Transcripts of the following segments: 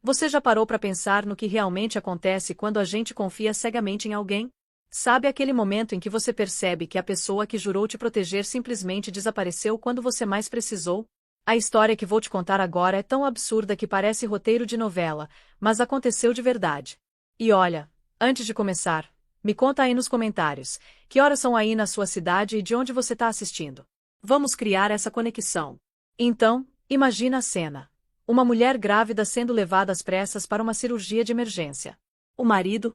Você já parou para pensar no que realmente acontece quando a gente confia cegamente em alguém? Sabe aquele momento em que você percebe que a pessoa que jurou te proteger simplesmente desapareceu quando você mais precisou? A história que vou te contar agora é tão absurda que parece roteiro de novela, mas aconteceu de verdade. E olha, antes de começar, me conta aí nos comentários, que horas são aí na sua cidade e de onde você está assistindo. Vamos criar essa conexão. Então, imagina a cena. Uma mulher grávida sendo levada às pressas para uma cirurgia de emergência. O marido?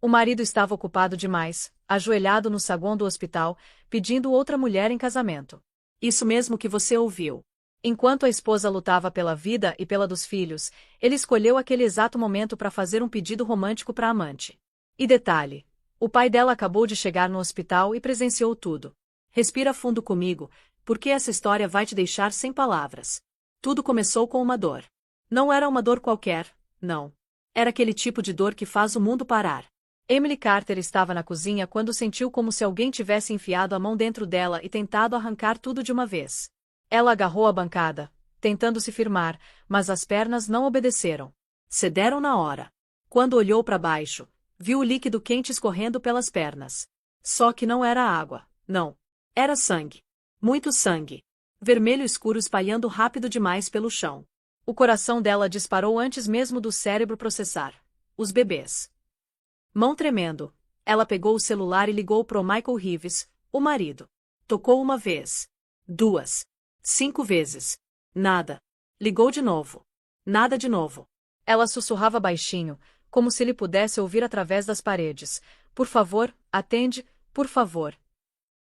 O marido estava ocupado demais, ajoelhado no saguão do hospital, pedindo outra mulher em casamento. Isso mesmo que você ouviu. Enquanto a esposa lutava pela vida e pela dos filhos, ele escolheu aquele exato momento para fazer um pedido romântico para a amante. E detalhe: o pai dela acabou de chegar no hospital e presenciou tudo. Respira fundo comigo, porque essa história vai te deixar sem palavras. Tudo começou com uma dor. Não era uma dor qualquer, não. Era aquele tipo de dor que faz o mundo parar. Emily Carter estava na cozinha quando sentiu como se alguém tivesse enfiado a mão dentro dela e tentado arrancar tudo de uma vez. Ela agarrou a bancada, tentando se firmar, mas as pernas não obedeceram. Cederam na hora. Quando olhou para baixo, viu o líquido quente escorrendo pelas pernas. Só que não era água, não. Era sangue. Muito sangue. Vermelho escuro espalhando rápido demais pelo chão. O coração dela disparou antes mesmo do cérebro processar. Os bebês. Mão tremendo, ela pegou o celular e ligou pro Michael Reeves, o marido. Tocou uma vez. 2. 5 vezes. Nada. Ligou de novo. Nada de novo. Ela sussurrava baixinho, como se ele pudesse ouvir através das paredes. Por favor, atende, por favor.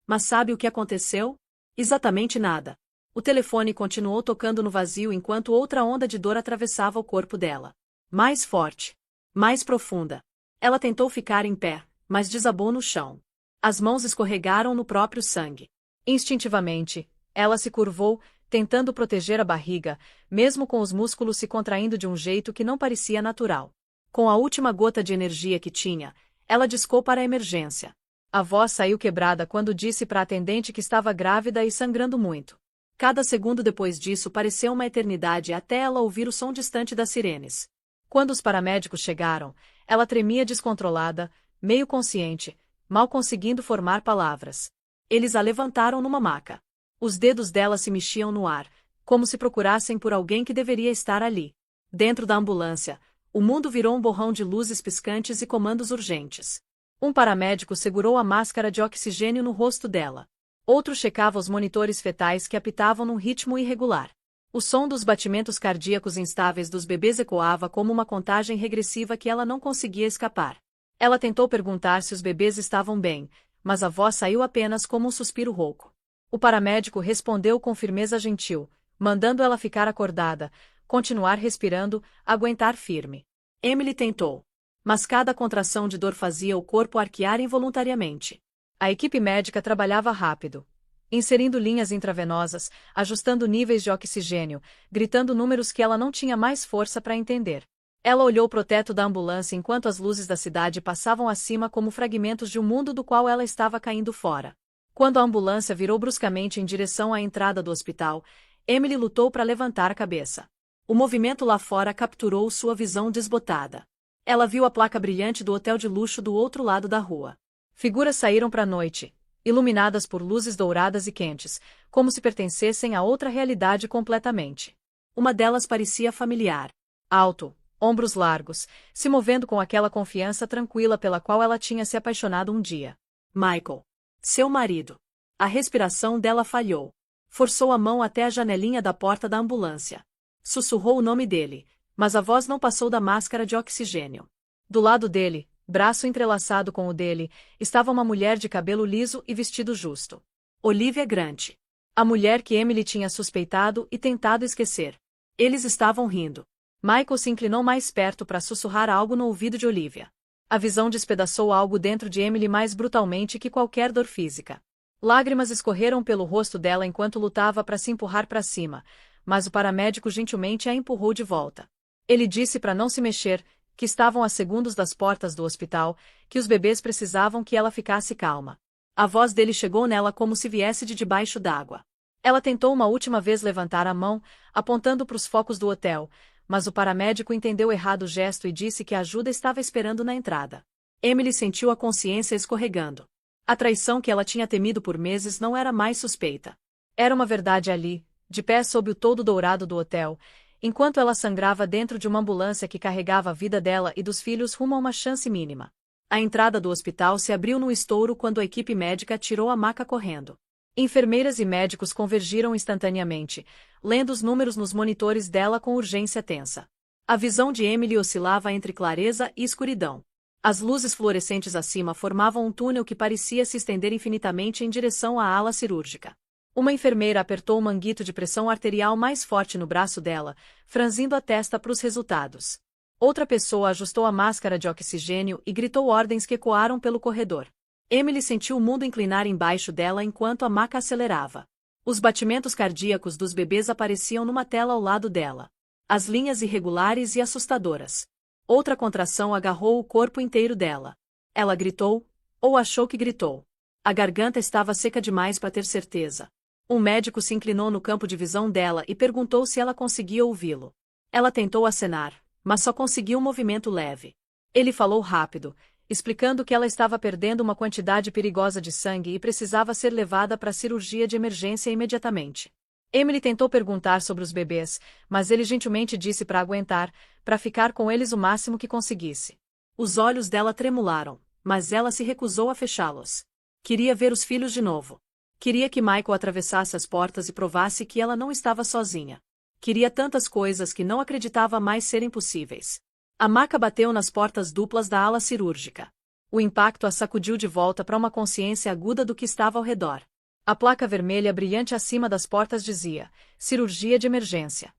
Mas sabe o que aconteceu? Exatamente nada. O telefone continuou tocando no vazio enquanto outra onda de dor atravessava o corpo dela. Mais forte. Mais profunda. Ela tentou ficar em pé, mas desabou no chão. As mãos escorregaram no próprio sangue. Instintivamente, ela se curvou, tentando proteger a barriga, mesmo com os músculos se contraindo de um jeito que não parecia natural. Com a última gota de energia que tinha, ela discou para a emergência. A voz saiu quebrada quando disse para a atendente que estava grávida e sangrando muito. Cada segundo depois disso pareceu uma eternidade até ela ouvir o som distante das sirenes. Quando os paramédicos chegaram, ela tremia descontrolada, meio consciente, mal conseguindo formar palavras. Eles a levantaram numa maca. Os dedos dela se mexiam no ar, como se procurassem por alguém que deveria estar ali. Dentro da ambulância, o mundo virou um borrão de luzes piscantes e comandos urgentes. Um paramédico segurou a máscara de oxigênio no rosto dela. Outro checava os monitores fetais que apitavam num ritmo irregular. O som dos batimentos cardíacos instáveis dos bebês ecoava como uma contagem regressiva que ela não conseguia escapar. Ela tentou perguntar se os bebês estavam bem, mas a voz saiu apenas como um suspiro rouco. O paramédico respondeu com firmeza gentil, mandando ela ficar acordada, continuar respirando, aguentar firme. Emily tentou. Mas cada contração de dor fazia o corpo arquear involuntariamente. A equipe médica trabalhava rápido, inserindo linhas intravenosas, ajustando níveis de oxigênio, gritando números que ela não tinha mais força para entender. Ela olhou pro teto da ambulância enquanto as luzes da cidade passavam acima como fragmentos de um mundo do qual ela estava caindo fora. Quando a ambulância virou bruscamente em direção à entrada do hospital, Emily lutou para levantar a cabeça. O movimento lá fora capturou sua visão desbotada. Ela viu a placa brilhante do hotel de luxo do outro lado da rua. Figuras saíram para a noite, iluminadas por luzes douradas e quentes, como se pertencessem a outra realidade completamente. Uma delas parecia familiar. Alto, ombros largos, se movendo com aquela confiança tranquila pela qual ela tinha se apaixonado um dia. Michael. Seu marido. A respiração dela falhou. Forçou a mão até a janelinha da porta da ambulância. Sussurrou o nome dele, mas a voz não passou da máscara de oxigênio. Do lado dele, braço entrelaçado com o dele, estava uma mulher de cabelo liso e vestido justo. Olivia Grant. A mulher que Emily tinha suspeitado e tentado esquecer. Eles estavam rindo. Michael se inclinou mais perto para sussurrar algo no ouvido de Olivia. A visão despedaçou algo dentro de Emily mais brutalmente que qualquer dor física. Lágrimas escorreram pelo rosto dela enquanto lutava para se empurrar para cima, mas o paramédico gentilmente a empurrou de volta. Ele disse para não se mexer, que estavam a segundos das portas do hospital, que os bebês precisavam que ela ficasse calma. A voz dele chegou nela como se viesse de debaixo d'água. Ela tentou uma última vez levantar a mão, apontando para os focos do hotel, mas o paramédico entendeu errado o gesto e disse que a ajuda estava esperando na entrada. Emily sentiu a consciência escorregando. A traição que ela tinha temido por meses não era mais suspeita. Era uma verdade ali, de pé sob o toldo dourado do hotel, enquanto ela sangrava dentro de uma ambulância que carregava a vida dela e dos filhos rumo a uma chance mínima. A entrada do hospital se abriu num estouro quando a equipe médica tirou a maca correndo. Enfermeiras e médicos convergiram instantaneamente, lendo os números nos monitores dela com urgência tensa. A visão de Emily oscilava entre clareza e escuridão. As luzes fluorescentes acima formavam um túnel que parecia se estender infinitamente em direção à ala cirúrgica. Uma enfermeira apertou o manguito de pressão arterial mais forte no braço dela, franzindo a testa para os resultados. Outra pessoa ajustou a máscara de oxigênio e gritou ordens que ecoaram pelo corredor. Emily sentiu o mundo inclinar embaixo dela enquanto a maca acelerava. Os batimentos cardíacos dos bebês apareciam numa tela ao lado dela. As linhas irregulares e assustadoras. Outra contração agarrou o corpo inteiro dela. Ela gritou, ou achou que gritou. A garganta estava seca demais para ter certeza. Um médico se inclinou no campo de visão dela e perguntou se ela conseguia ouvi-lo. Ela tentou acenar, mas só conseguiu um movimento leve. Ele falou rápido, explicando que ela estava perdendo uma quantidade perigosa de sangue e precisava ser levada para a cirurgia de emergência imediatamente. Emily tentou perguntar sobre os bebês, mas ele gentilmente disse para aguentar, para ficar com eles o máximo que conseguisse. Os olhos dela tremularam, mas ela se recusou a fechá-los. Queria ver os filhos de novo. Queria que Michael atravessasse as portas e provasse que ela não estava sozinha. Queria tantas coisas que não acreditava mais serem possíveis. A maca bateu nas portas duplas da ala cirúrgica. O impacto a sacudiu de volta para uma consciência aguda do que estava ao redor. A placa vermelha brilhante acima das portas dizia: cirurgia de emergência.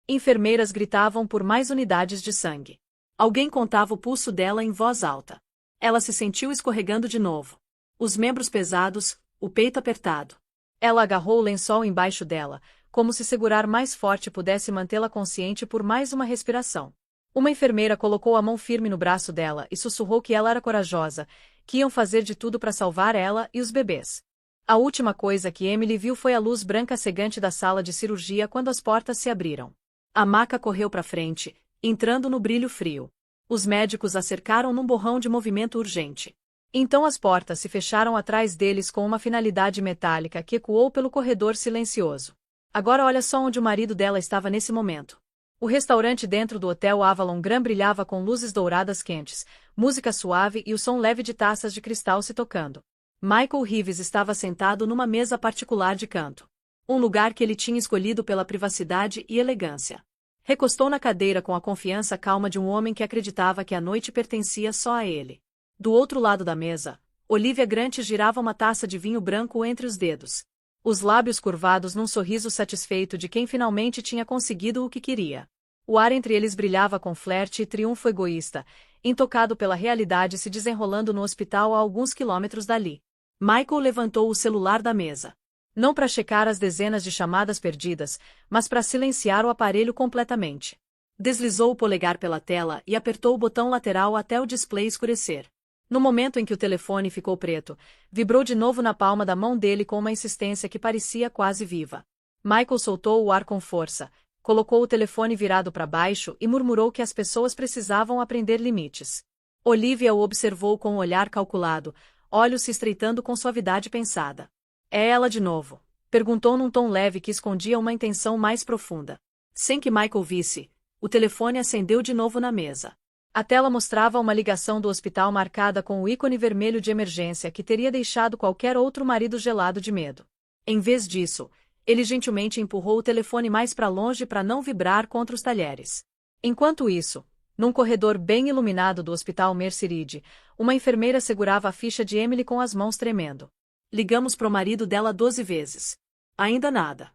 Enfermeiras gritavam por mais unidades de sangue. Alguém contava o pulso dela em voz alta. Ela se sentiu escorregando de novo. Os membros pesados, o peito apertado. Ela agarrou o lençol embaixo dela, como se segurar mais forte pudesse mantê-la consciente por mais uma respiração. Uma enfermeira colocou a mão firme no braço dela e sussurrou que ela era corajosa, que iam fazer de tudo para salvar ela e os bebês. A última coisa que Emily viu foi a luz branca cegante da sala de cirurgia quando as portas se abriram. A maca correu para frente, entrando no brilho frio. Os médicos a cercaram num borrão de movimento urgente. Então as portas se fecharam atrás deles com uma finalidade metálica que ecoou pelo corredor silencioso. Agora olha só onde o marido dela estava nesse momento. O restaurante dentro do Hotel Avalon Grand brilhava com luzes douradas quentes, música suave e o som leve de taças de cristal se tocando. Michael Reeves estava sentado numa mesa particular de canto. Um lugar que ele tinha escolhido pela privacidade e elegância. Recostou na cadeira com a confiança calma de um homem que acreditava que a noite pertencia só a ele. Do outro lado da mesa, Olivia Grant girava uma taça de vinho branco entre os dedos. Os lábios curvados num sorriso satisfeito de quem finalmente tinha conseguido o que queria. O ar entre eles brilhava com flerte e triunfo egoísta, intocado pela realidade se desenrolando no hospital a alguns quilômetros dali. Michael levantou o celular da mesa. Não para checar as dezenas de chamadas perdidas, mas para silenciar o aparelho completamente. Deslizou o polegar pela tela e apertou o botão lateral até o display escurecer. No momento em que o telefone ficou preto, vibrou de novo na palma da mão dele com uma insistência que parecia quase viva. Michael soltou o ar com força, colocou o telefone virado para baixo e murmurou que as pessoas precisavam aprender limites. Olivia o observou com um olhar calculado, olhos se estreitando com suavidade pensada. É ela de novo? Perguntou num tom leve que escondia uma intenção mais profunda. Sem que Michael visse, o telefone acendeu de novo na mesa. A tela mostrava uma ligação do hospital marcada com o ícone vermelho de emergência que teria deixado qualquer outro marido gelado de medo. Em vez disso, ele gentilmente empurrou o telefone mais para longe para não vibrar contra os talheres. Enquanto isso, num corredor bem iluminado do Hospital Mercy Reed, uma enfermeira segurava a ficha de Emily com as mãos tremendo. Ligamos pro marido dela 12 vezes. Ainda nada.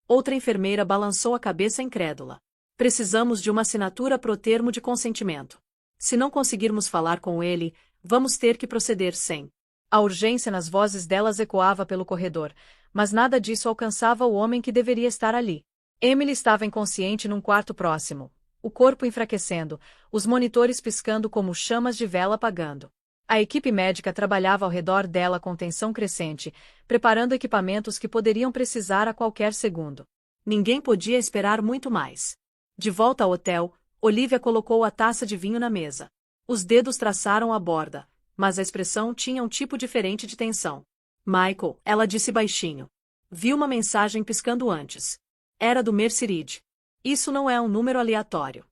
Outra enfermeira balançou a cabeça incrédula. Precisamos de uma assinatura pro termo de consentimento. Se não conseguirmos falar com ele, vamos ter que proceder sem. A urgência nas vozes delas ecoava pelo corredor, mas nada disso alcançava o homem que deveria estar ali. Emily estava inconsciente num quarto próximo, o corpo enfraquecendo, os monitores piscando como chamas de vela apagando. A equipe médica trabalhava ao redor dela com tensão crescente, preparando equipamentos que poderiam precisar a qualquer segundo. Ninguém podia esperar muito mais. De volta ao hotel, Olivia colocou a taça de vinho na mesa. Os dedos traçaram a borda, mas a expressão tinha um tipo diferente de tensão. Michael, ela disse baixinho. Vi uma mensagem piscando antes. Era do Mercerid. Isso não é um número aleatório.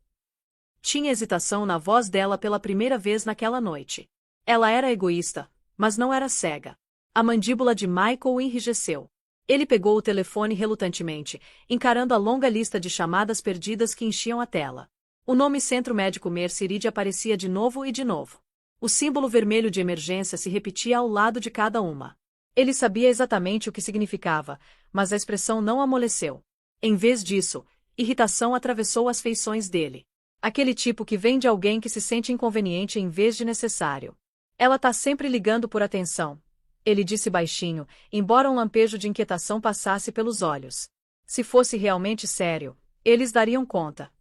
Tinha hesitação na voz dela pela primeira vez naquela noite. Ela era egoísta, mas não era cega. A mandíbula de Michael enrijeceu. Ele pegou o telefone relutantemente, encarando a longa lista de chamadas perdidas que enchiam a tela. O nome Centro Médico Mercerid aparecia de novo e de novo. O símbolo vermelho de emergência se repetia ao lado de cada uma. Ele sabia exatamente o que significava, mas a expressão não amoleceu. Em vez disso, irritação atravessou as feições dele. Aquele tipo que vem de alguém que se sente inconveniente em vez de necessário. Ela tá sempre ligando por atenção. Ele disse baixinho, embora um lampejo de inquietação passasse pelos olhos. Se fosse realmente sério, eles dariam conta.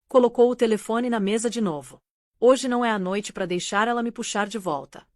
Colocou o telefone na mesa de novo. Hoje não é a noite para deixar ela me puxar de volta.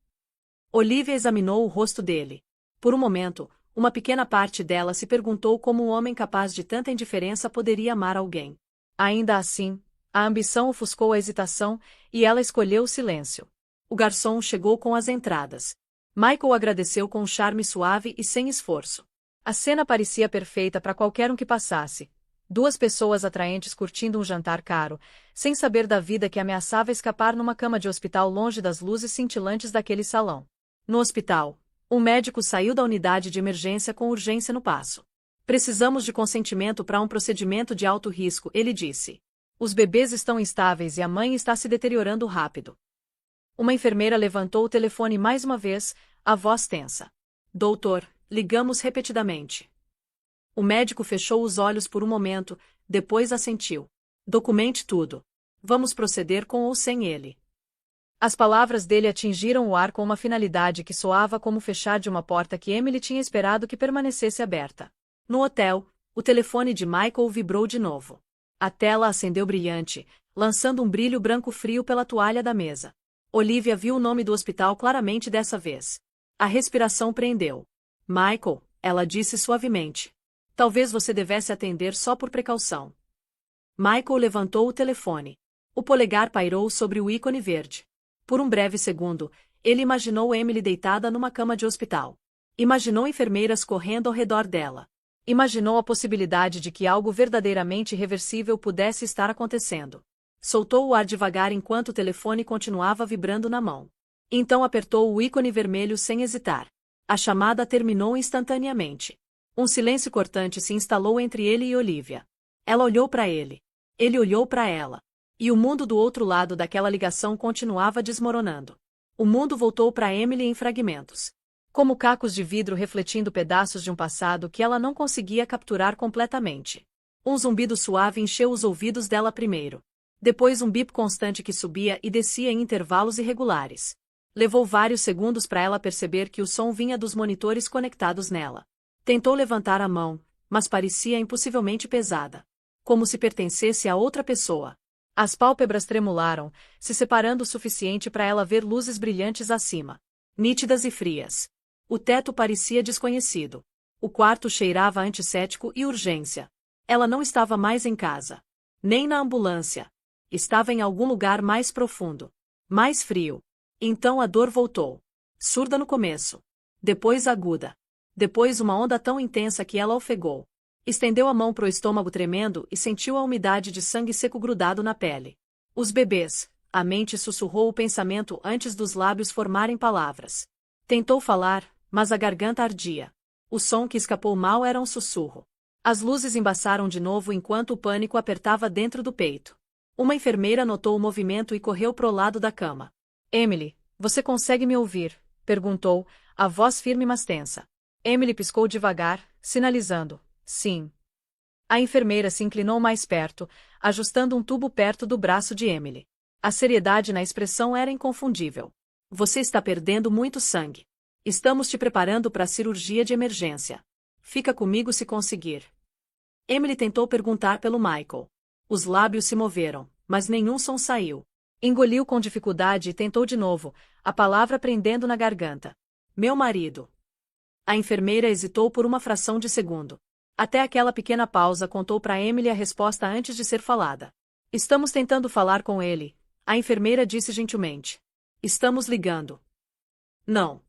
Olivia examinou o rosto dele. Por um momento, uma pequena parte dela se perguntou como um homem capaz de tanta indiferença poderia amar alguém. Ainda assim, a ambição ofuscou a hesitação, e ela escolheu o silêncio. O garçom chegou com as entradas. Michael agradeceu com um charme suave e sem esforço. A cena parecia perfeita para qualquer um que passasse. Duas pessoas atraentes curtindo um jantar caro, sem saber da vida que ameaçava escapar numa cama de hospital longe das luzes cintilantes daquele salão. No hospital, um médico saiu da unidade de emergência com urgência no passo. Precisamos de consentimento para um procedimento de alto risco, ele disse. Os bebês estão instáveis e a mãe está se deteriorando rápido. Uma enfermeira levantou o telefone mais uma vez, a voz tensa. Doutor, ligamos repetidamente. O médico fechou os olhos por um momento, depois assentiu. Documente tudo. Vamos proceder com ou sem ele. As palavras dele atingiram o ar com uma finalidade que soava como fechar de uma porta que Emily tinha esperado que permanecesse aberta. No hotel, o telefone de Michael vibrou de novo. A tela acendeu brilhante, lançando um brilho branco frio pela toalha da mesa. Olivia viu o nome do hospital claramente dessa vez. A respiração prendeu. Michael, ela disse suavemente. Talvez você devesse atender só por precaução. Michael levantou o telefone. O polegar pairou sobre o ícone verde. Por um breve segundo, ele imaginou Emily deitada numa cama de hospital. Imaginou enfermeiras correndo ao redor dela. Imaginou a possibilidade de que algo verdadeiramente irreversível pudesse estar acontecendo. Soltou o ar devagar enquanto o telefone continuava vibrando na mão. Então apertou o ícone vermelho sem hesitar. A chamada terminou instantaneamente. Um silêncio cortante se instalou entre ele e Olivia. Ela olhou para ele. Ele olhou para ela. E o mundo do outro lado daquela ligação continuava desmoronando. O mundo voltou para Emily em fragmentos. Como cacos de vidro refletindo pedaços de um passado que ela não conseguia capturar completamente. Um zumbido suave encheu os ouvidos dela primeiro. Depois um bip constante que subia e descia em intervalos irregulares. Levou vários segundos para ela perceber que o som vinha dos monitores conectados nela. Tentou levantar a mão, mas parecia impossivelmente pesada. Como se pertencesse a outra pessoa. As pálpebras tremularam, se separando o suficiente para ela ver luzes brilhantes acima. Nítidas e frias. O teto parecia desconhecido. O quarto cheirava a antisséptico e urgência. Ela não estava mais em casa. Nem na ambulância. Estava em algum lugar mais profundo. Mais frio. Então a dor voltou. Surda no começo. Depois aguda. Depois uma onda tão intensa que ela ofegou. Estendeu a mão pro estômago tremendo e sentiu a umidade de sangue seco grudado na pele. Os bebês. A mente sussurrou o pensamento antes dos lábios formarem palavras. Tentou falar, mas a garganta ardia. O som que escapou mal era um sussurro. As luzes embaçaram de novo enquanto o pânico apertava dentro do peito. Uma enfermeira notou o movimento e correu pro lado da cama. Emily, você consegue me ouvir? Perguntou, a voz firme mas tensa. Emily piscou devagar, sinalizando. Sim. A enfermeira se inclinou mais perto, ajustando um tubo perto do braço de Emily. A seriedade na expressão era inconfundível. Você está perdendo muito sangue. Estamos te preparando para a cirurgia de emergência. Fica comigo se conseguir. Emily tentou perguntar pelo Michael. Os lábios se moveram, mas nenhum som saiu. Engoliu com dificuldade e tentou de novo, a palavra prendendo na garganta. Meu marido. A enfermeira hesitou por uma fração de segundo. Até aquela pequena pausa contou para Emily a resposta antes de ser falada. Estamos tentando falar com ele, a enfermeira disse gentilmente. Estamos ligando. Não.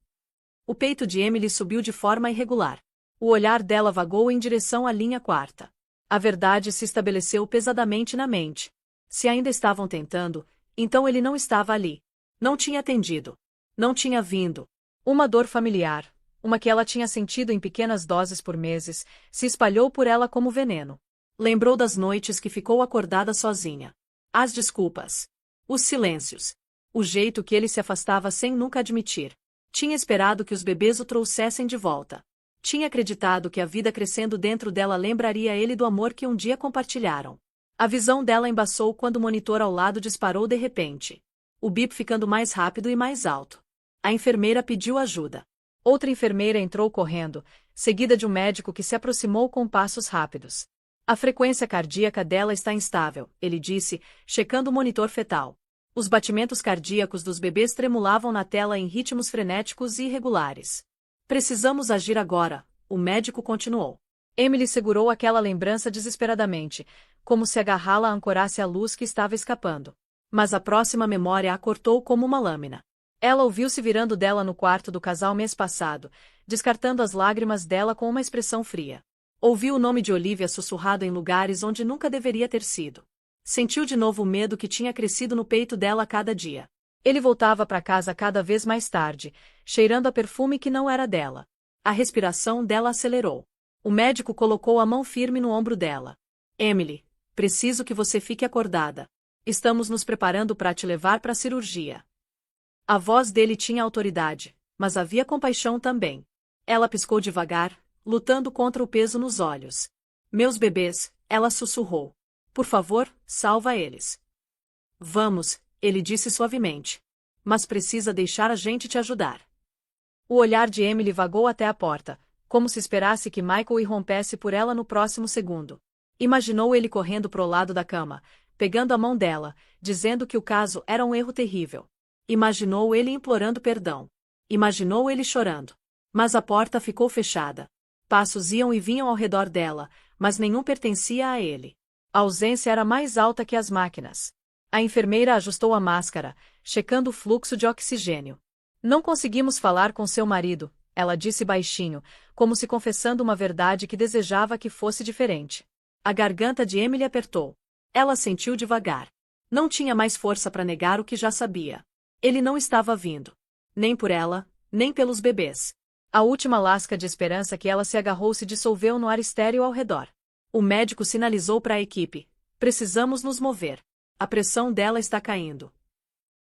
O peito de Emily subiu de forma irregular. O olhar dela vagou em direção à linha quarta. A verdade se estabeleceu pesadamente na mente. Se ainda estavam tentando, então ele não estava ali. Não tinha atendido. Não tinha vindo. Uma dor familiar, uma que ela tinha sentido em pequenas doses por meses, se espalhou por ela como veneno. Lembrou das noites que ficou acordada sozinha. As desculpas. Os silêncios. O jeito que ele se afastava sem nunca admitir. Tinha esperado que os bebês o trouxessem de volta. Tinha acreditado que a vida crescendo dentro dela lembraria ele do amor que um dia compartilharam. A visão dela embaçou quando o monitor ao lado disparou de repente. O bip ficando mais rápido e mais alto. A enfermeira pediu ajuda. Outra enfermeira entrou correndo, seguida de um médico que se aproximou com passos rápidos. A frequência cardíaca dela está instável, ele disse, checando o monitor fetal. Os batimentos cardíacos dos bebês tremulavam na tela em ritmos frenéticos e irregulares. Precisamos agir agora, o médico continuou. Emily segurou aquela lembrança desesperadamente, como se agarrá-la ancorasse à luz que estava escapando. Mas a próxima memória a cortou como uma lâmina. Ela ouviu-se virando dela no quarto do casal mês passado, descartando as lágrimas dela com uma expressão fria. Ouviu o nome de Olivia sussurrado em lugares onde nunca deveria ter sido. Sentiu de novo o medo que tinha crescido no peito dela a cada dia. Ele voltava para casa cada vez mais tarde, cheirando a perfume que não era dela. A respiração dela acelerou. O médico colocou a mão firme no ombro dela. Emily, preciso que você fique acordada. Estamos nos preparando para te levar para a cirurgia. A voz dele tinha autoridade, mas havia compaixão também. Ela piscou devagar, lutando contra o peso nos olhos. Meus bebês, ela sussurrou. Por favor, salva eles. Vamos, ele disse suavemente. Mas precisa deixar a gente te ajudar. O olhar de Emily vagou até a porta, como se esperasse que Michael irrompesse por ela no próximo segundo. Imaginou ele correndo pro lado da cama, pegando a mão dela, dizendo que o caso era um erro terrível. Imaginou ele implorando perdão. Imaginou ele chorando. Mas a porta ficou fechada. Passos iam e vinham ao redor dela, mas nenhum pertencia a ele. A ausência era mais alta que as máquinas. A enfermeira ajustou a máscara, checando o fluxo de oxigênio. Não conseguimos falar com seu marido, ela disse baixinho, como se confessando uma verdade que desejava que fosse diferente. A garganta de Emily apertou. Ela sentiu devagar. Não tinha mais força para negar o que já sabia. Ele não estava vindo. Nem por ela, nem pelos bebês. A última lasca de esperança que ela se agarrou se dissolveu no ar estéril ao redor. O médico sinalizou para a equipe. Precisamos nos mover. A pressão dela está caindo.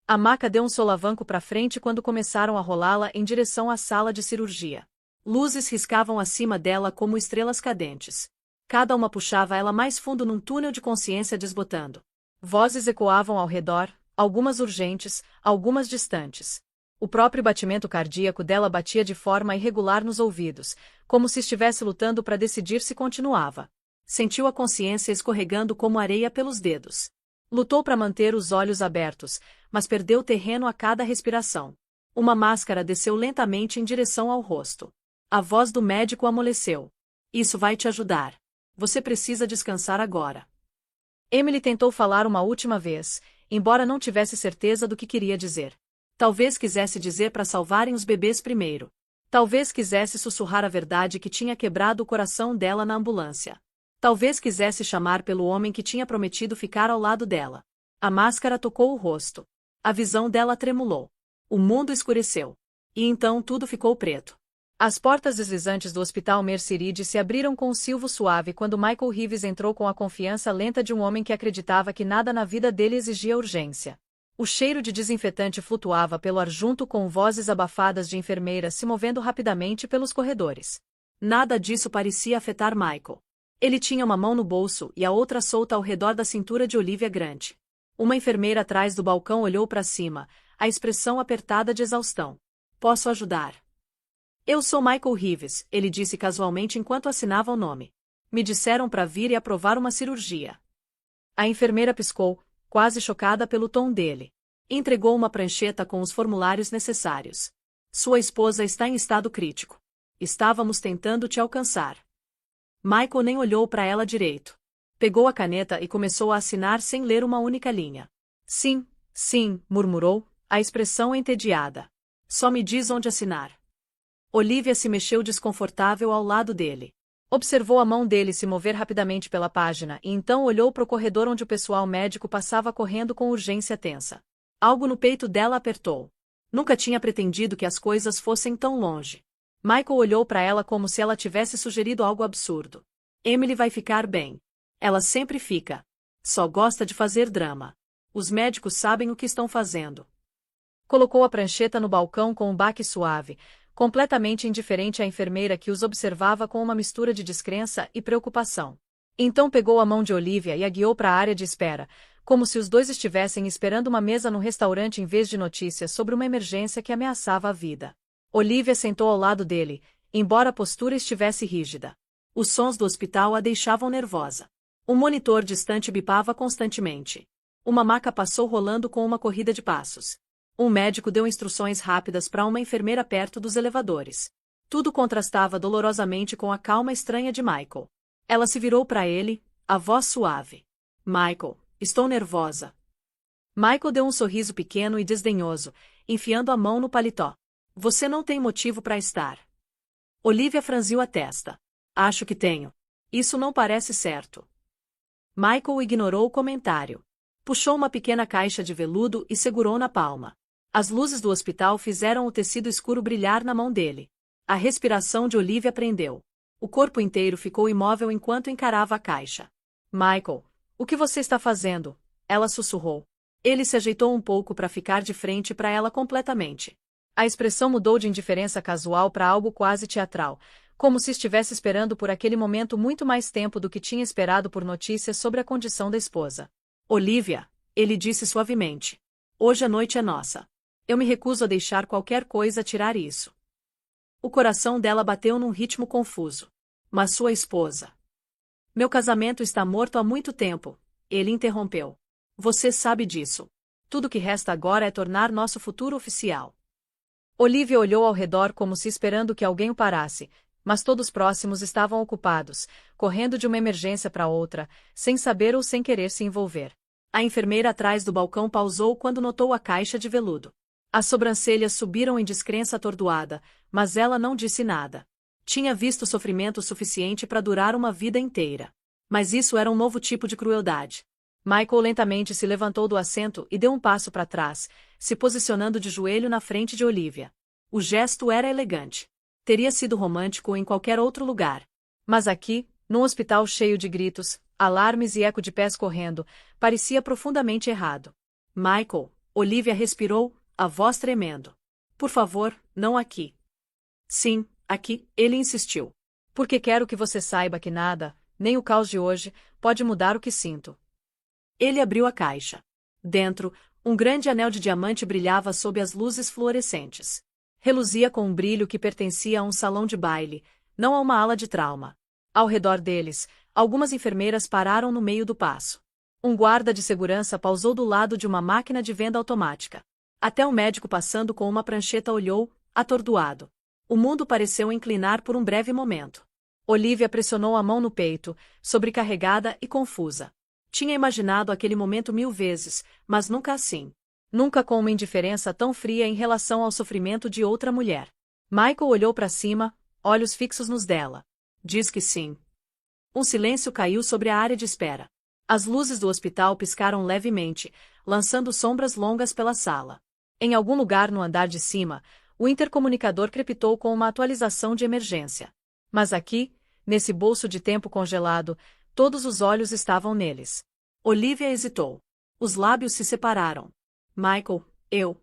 A maca deu um solavanco para frente quando começaram a rolá-la em direção à sala de cirurgia. Luzes riscavam acima dela como estrelas cadentes. Cada uma puxava ela mais fundo num túnel de consciência desbotando. Vozes ecoavam ao redor, algumas urgentes, algumas distantes. O próprio batimento cardíaco dela batia de forma irregular nos ouvidos, como se estivesse lutando para decidir se continuava. Sentiu a consciência escorregando como areia pelos dedos. Lutou para manter os olhos abertos, mas perdeu terreno a cada respiração. Uma máscara desceu lentamente em direção ao rosto. A voz do médico amoleceu. Isso vai te ajudar. Você precisa descansar agora. Emily tentou falar uma última vez, embora não tivesse certeza do que queria dizer. Talvez quisesse dizer para salvarem os bebês primeiro. Talvez quisesse sussurrar a verdade que tinha quebrado o coração dela na ambulância. Talvez quisesse chamar pelo homem que tinha prometido ficar ao lado dela. A máscara tocou o rosto. A visão dela tremulou. O mundo escureceu. E então tudo ficou preto. As portas deslizantes do Hospital Mercerid se abriram com um silvo suave quando Michael Reeves entrou com a confiança lenta de um homem que acreditava que nada na vida dele exigia urgência. O cheiro de desinfetante flutuava pelo ar junto com vozes abafadas de enfermeiras se movendo rapidamente pelos corredores. Nada disso parecia afetar Michael. Ele tinha uma mão no bolso e a outra solta ao redor da cintura de Olivia Grant. Uma enfermeira atrás do balcão olhou para cima, a expressão apertada de exaustão. Posso ajudar? Eu sou Michael Reeves, ele disse casualmente enquanto assinava o nome. Me disseram para vir e aprovar uma cirurgia. A enfermeira piscou, quase chocada pelo tom dele. Entregou uma prancheta com os formulários necessários. Sua esposa está em estado crítico. Estávamos tentando te alcançar. Michael nem olhou para ela direito. Pegou a caneta e começou a assinar sem ler uma única linha. Sim, sim, murmurou, a expressão entediada. Só me diz onde assinar. Olivia se mexeu desconfortável ao lado dele. Observou a mão dele se mover rapidamente pela página e então olhou para o corredor onde o pessoal médico passava correndo com urgência tensa. Algo no peito dela apertou. Nunca tinha pretendido que as coisas fossem tão longe. Michael olhou para ela como se ela tivesse sugerido algo absurdo. Emily vai ficar bem. Ela sempre fica. Só gosta de fazer drama. Os médicos sabem o que estão fazendo. Colocou a prancheta no balcão com um baque suave, completamente indiferente à enfermeira que os observava com uma mistura de descrença e preocupação. Então pegou a mão de Olivia e a guiou para a área de espera, como se os dois estivessem esperando uma mesa no restaurante em vez de notícias sobre uma emergência que ameaçava a vida. Olivia sentou ao lado dele, embora a postura estivesse rígida. Os sons do hospital a deixavam nervosa. Um monitor distante bipava constantemente. Uma maca passou rolando com uma corrida de passos. Um médico deu instruções rápidas para uma enfermeira perto dos elevadores. Tudo contrastava dolorosamente com a calma estranha de Michael. Ela se virou para ele, a voz suave. Michael, estou nervosa. Michael deu um sorriso pequeno e desdenhoso, enfiando a mão no paletó. Você não tem motivo para estar. Olivia franziu a testa. Acho que tenho. Isso não parece certo. Michael ignorou o comentário. Puxou uma pequena caixa de veludo e segurou na palma. As luzes do hospital fizeram o tecido escuro brilhar na mão dele. A respiração de Olivia prendeu. O corpo inteiro ficou imóvel enquanto encarava a caixa. Michael, o que você está fazendo? Ela sussurrou. Ele se ajeitou um pouco para ficar de frente para ela completamente. A expressão mudou de indiferença casual para algo quase teatral, como se estivesse esperando por aquele momento muito mais tempo do que tinha esperado por notícias sobre a condição da esposa. Olivia, ele disse suavemente. Hoje a noite é nossa. Eu me recuso a deixar qualquer coisa tirar isso. O coração dela bateu num ritmo confuso. Mas sua esposa. Meu casamento está morto há muito tempo, ele interrompeu. Você sabe disso. Tudo que resta agora é tornar nosso futuro oficial. Olivia olhou ao redor como se esperando que alguém o parasse, mas todos próximos estavam ocupados, correndo de uma emergência para outra, sem saber ou sem querer se envolver. A enfermeira atrás do balcão pausou quando notou a caixa de veludo. As sobrancelhas subiram em descrença atordoada, mas ela não disse nada. Tinha visto sofrimento suficiente para durar uma vida inteira. Mas isso era um novo tipo de crueldade. Michael lentamente se levantou do assento e deu um passo para trás, se posicionando de joelho na frente de Olivia. O gesto era elegante. Teria sido romântico em qualquer outro lugar. Mas aqui, num hospital cheio de gritos, alarmes e eco de pés correndo, parecia profundamente errado. Michael, Olivia respirou, a voz tremendo. Por favor, não aqui. Sim, aqui, ele insistiu. Porque quero que você saiba que nada, nem o caos de hoje, pode mudar o que sinto. Ele abriu a caixa. Dentro, um grande anel de diamante brilhava sob as luzes fluorescentes. Reluzia com um brilho que pertencia a um salão de baile, não a uma ala de trauma. Ao redor deles, algumas enfermeiras pararam no meio do passo. Um guarda de segurança pausou do lado de uma máquina de venda automática. Até um médico passando com uma prancheta olhou, atordoado. O mundo pareceu inclinar por um breve momento. Olivia pressionou a mão no peito, sobrecarregada e confusa. Tinha imaginado aquele momento 1000 vezes, mas nunca assim. Nunca com uma indiferença tão fria em relação ao sofrimento de outra mulher. Michael olhou para cima, olhos fixos nos dela. Diz que sim. Um silêncio caiu sobre a área de espera. As luzes do hospital piscaram levemente, lançando sombras longas pela sala. Em algum lugar no andar de cima, o intercomunicador crepitou com uma atualização de emergência. Mas aqui, nesse bolso de tempo congelado, todos os olhos estavam neles. Olivia hesitou. Os lábios se separaram. Michael, eu.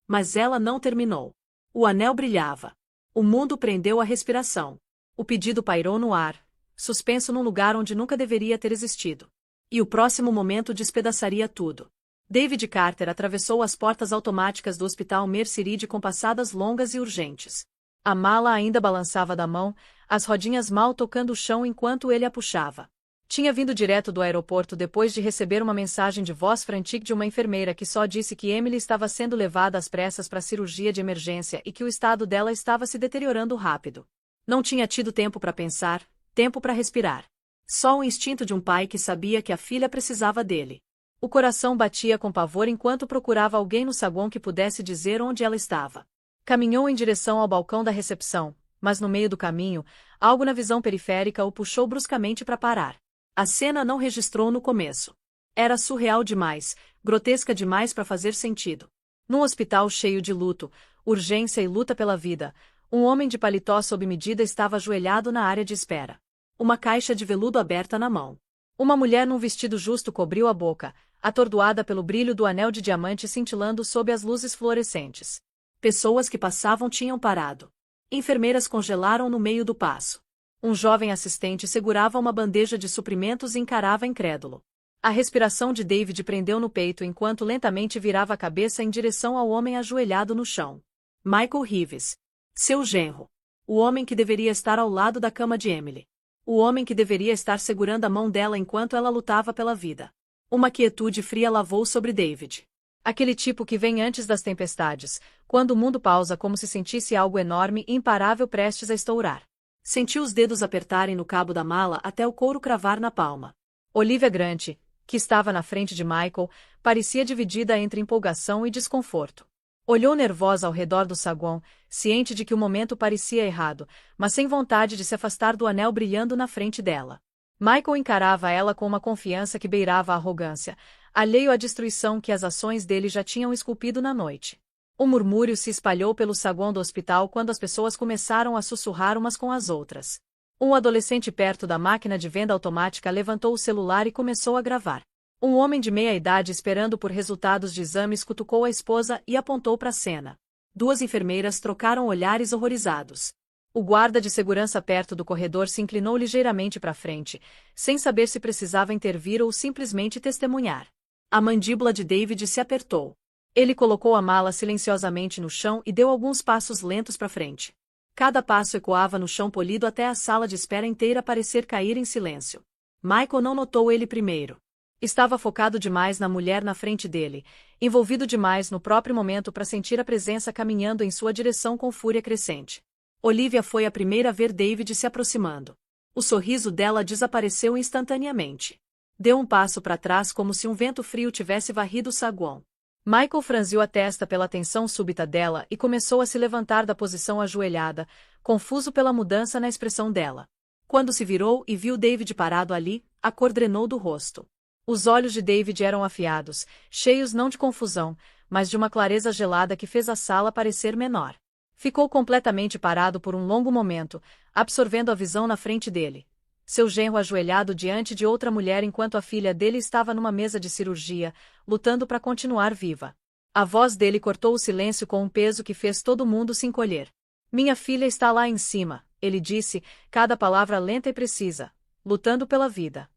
Mas ela não terminou. O anel brilhava. O mundo prendeu a respiração. O pedido pairou no ar, suspenso num lugar onde nunca deveria ter existido. E o próximo momento despedaçaria tudo. David Carter atravessou as portas automáticas do hospital Mercy Reed com passadas longas e urgentes. A mala ainda balançava da mão, as rodinhas mal tocando o chão enquanto ele a puxava. Tinha vindo direto do aeroporto depois de receber uma mensagem de voz frantic de uma enfermeira que só disse que Emily estava sendo levada às pressas para cirurgia de emergência e que o estado dela estava se deteriorando rápido. Não tinha tido tempo para pensar, Tempo para respirar. Só o instinto de um pai que sabia que a filha precisava dele. O coração batia com pavor enquanto procurava alguém no saguão que pudesse dizer onde ela estava. Caminhou em direção ao balcão da recepção, mas no meio do caminho, algo na visão periférica o puxou bruscamente para parar. A cena não registrou no começo. Era surreal demais, grotesca demais para fazer sentido. Num hospital cheio de luto, urgência e luta pela vida, um homem de paletó sob medida estava ajoelhado na área de espera. Uma caixa de veludo aberta na mão. Uma mulher num vestido justo cobriu a boca, atordoada pelo brilho do anel de diamante cintilando sob as luzes fluorescentes. Pessoas que passavam tinham parado. Enfermeiras congelaram no meio do passo. Um jovem assistente segurava uma bandeja de suprimentos e encarava incrédulo. A respiração de David prendeu no peito enquanto lentamente virava a cabeça em direção ao homem ajoelhado no chão. Michael Reeves. Seu genro. O homem que deveria estar ao lado da cama de Emily. O homem que deveria estar segurando a mão dela enquanto ela lutava pela vida. Uma quietude fria lavou sobre David. Aquele tipo que vem antes das tempestades, quando o mundo pausa como se sentisse algo enorme e imparável prestes a estourar. Sentiu os dedos apertarem no cabo da mala até o couro cravar na palma. Olivia Grant, que estava na frente de Michael, parecia dividida entre empolgação e desconforto. Olhou nervosa ao redor do saguão, ciente de que o momento parecia errado, mas sem vontade de se afastar do anel brilhando na frente dela. Michael encarava ela com uma confiança que beirava a arrogância, alheio à destruição que as ações dele já tinham esculpido na noite. Um murmúrio se espalhou pelo saguão do hospital quando as pessoas começaram a sussurrar umas com as outras. Um adolescente perto da máquina de venda automática levantou o celular e começou a gravar. Um homem de meia-idade esperando por resultados de exames cutucou a esposa e apontou para a cena. Duas enfermeiras trocaram olhares horrorizados. O guarda de segurança perto do corredor se inclinou ligeiramente para frente, sem saber se precisava intervir ou simplesmente testemunhar. A mandíbula de David se apertou. Ele colocou a mala silenciosamente no chão e deu alguns passos lentos para frente. Cada passo ecoava no chão polido até a sala de espera inteira parecer cair em silêncio. Michael não notou ele primeiro. Estava focado demais na mulher na frente dele, envolvido demais no próprio momento para sentir a presença caminhando em sua direção com fúria crescente. Olivia foi a primeira a ver David se aproximando. O sorriso dela desapareceu instantaneamente. Deu um passo para trás como se um vento frio tivesse varrido o saguão. Michael franziu a testa pela tensão súbita dela e começou a se levantar da posição ajoelhada, confuso pela mudança na expressão dela. Quando se virou e viu David parado ali, a cor drenou do rosto. Os olhos de David eram afiados, cheios não de confusão, mas de uma clareza gelada que fez a sala parecer menor. Ficou completamente parado por um longo momento, absorvendo a visão na frente dele. Seu genro ajoelhado diante de outra mulher enquanto a filha dele estava numa mesa de cirurgia, lutando para continuar viva. A voz dele cortou o silêncio com um peso que fez todo mundo se encolher. Minha filha está lá em cima, ele disse, cada palavra lenta e precisa, lutando pela vida.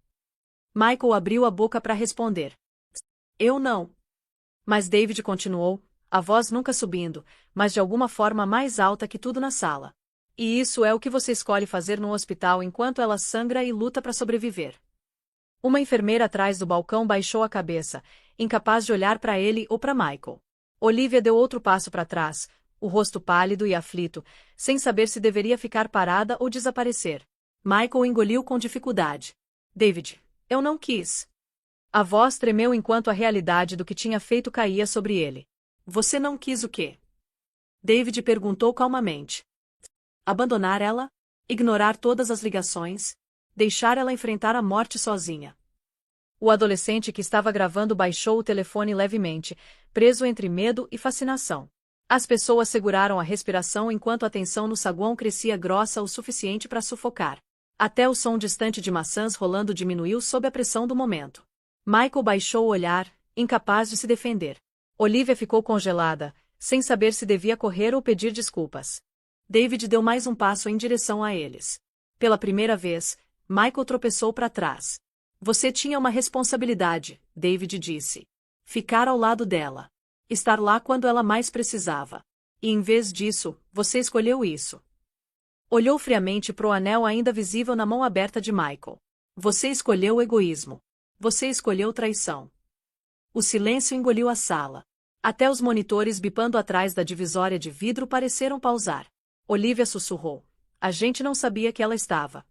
Michael abriu a boca para responder. Eu não. Mas David continuou, a voz nunca subindo, mas de alguma forma mais alta que tudo na sala. E isso é o que você escolhe fazer no hospital enquanto ela sangra e luta para sobreviver. Uma enfermeira atrás do balcão baixou a cabeça, incapaz de olhar para ele ou para Michael. Olivia deu outro passo para trás, o rosto pálido e aflito, sem saber se deveria ficar parada ou desaparecer. Michael engoliu com dificuldade. David. Eu não quis. A voz tremeu enquanto a realidade do que tinha feito caía sobre ele. Você não quis o quê? David perguntou calmamente. Abandonar ela? Ignorar todas as ligações? Deixar ela enfrentar a morte sozinha? O adolescente que estava gravando baixou o telefone levemente, preso entre medo e fascinação. As pessoas seguraram a respiração enquanto a tensão no saguão crescia grossa o suficiente para sufocar. Até o som distante de maçãs rolando diminuiu sob a pressão do momento. Michael baixou o olhar, incapaz de se defender. Olivia ficou congelada, sem saber se devia correr ou pedir desculpas. David deu mais um passo em direção a eles. Pela primeira vez, Michael tropeçou para trás. Você tinha uma responsabilidade, David disse. Ficar ao lado dela. Estar lá quando ela mais precisava. E em vez disso, você escolheu isso. Olhou friamente para o anel ainda visível na mão aberta de Michael. Você escolheu o egoísmo. Você escolheu traição. O silêncio engoliu a sala. Até os monitores bipando atrás da divisória de vidro pareceram pausar. Olivia sussurrou. A gente não sabia que ela estava.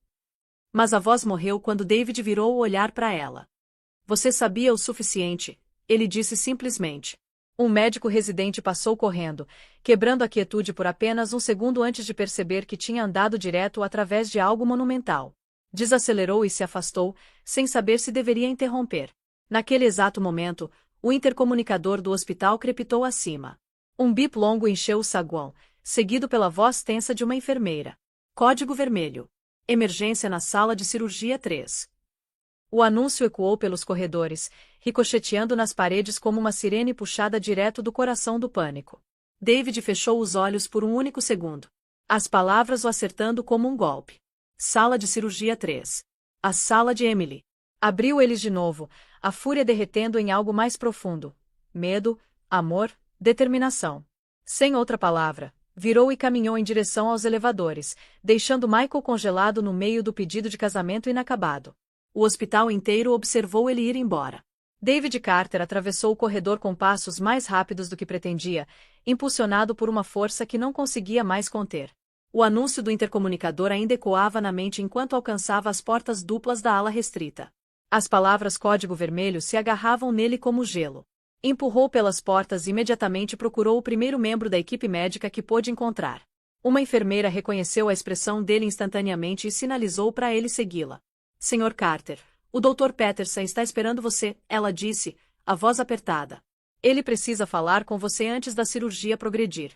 Mas a voz morreu quando David virou o olhar para ela. Você sabia o suficiente, ele disse simplesmente. Um médico residente passou correndo, quebrando a quietude por apenas um segundo antes de perceber que tinha andado direto através de algo monumental. Desacelerou e se afastou, sem saber se deveria interromper. Naquele exato momento, o intercomunicador do hospital crepitou acima. Um bip longo encheu o saguão, seguido pela voz tensa de uma enfermeira. Código vermelho. Emergência na sala de cirurgia 3. O anúncio ecoou pelos corredores, ricocheteando nas paredes como uma sirene puxada direto do coração do pânico. David fechou os olhos por um único segundo. As palavras o acertando como um golpe. Sala de cirurgia 3. A sala de Emily. Abriu eles de novo, a fúria derretendo em algo mais profundo. Medo, amor, determinação. Sem outra palavra, virou e caminhou em direção aos elevadores, deixando Michael congelado no meio do pedido de casamento inacabado. O hospital inteiro observou ele ir embora. David Carter atravessou o corredor com passos mais rápidos do que pretendia, impulsionado por uma força que não conseguia mais conter. O anúncio do intercomunicador ainda ecoava na mente enquanto alcançava as portas duplas da ala restrita. As palavras código vermelho se agarravam nele como gelo. Empurrou pelas portas e imediatamente procurou o primeiro membro da equipe médica que pôde encontrar. Uma enfermeira reconheceu a expressão dele instantaneamente e sinalizou para ele segui-la. Sr. Carter, o Dr. Peterson está esperando você, ela disse, a voz apertada. Ele precisa falar com você antes da cirurgia progredir.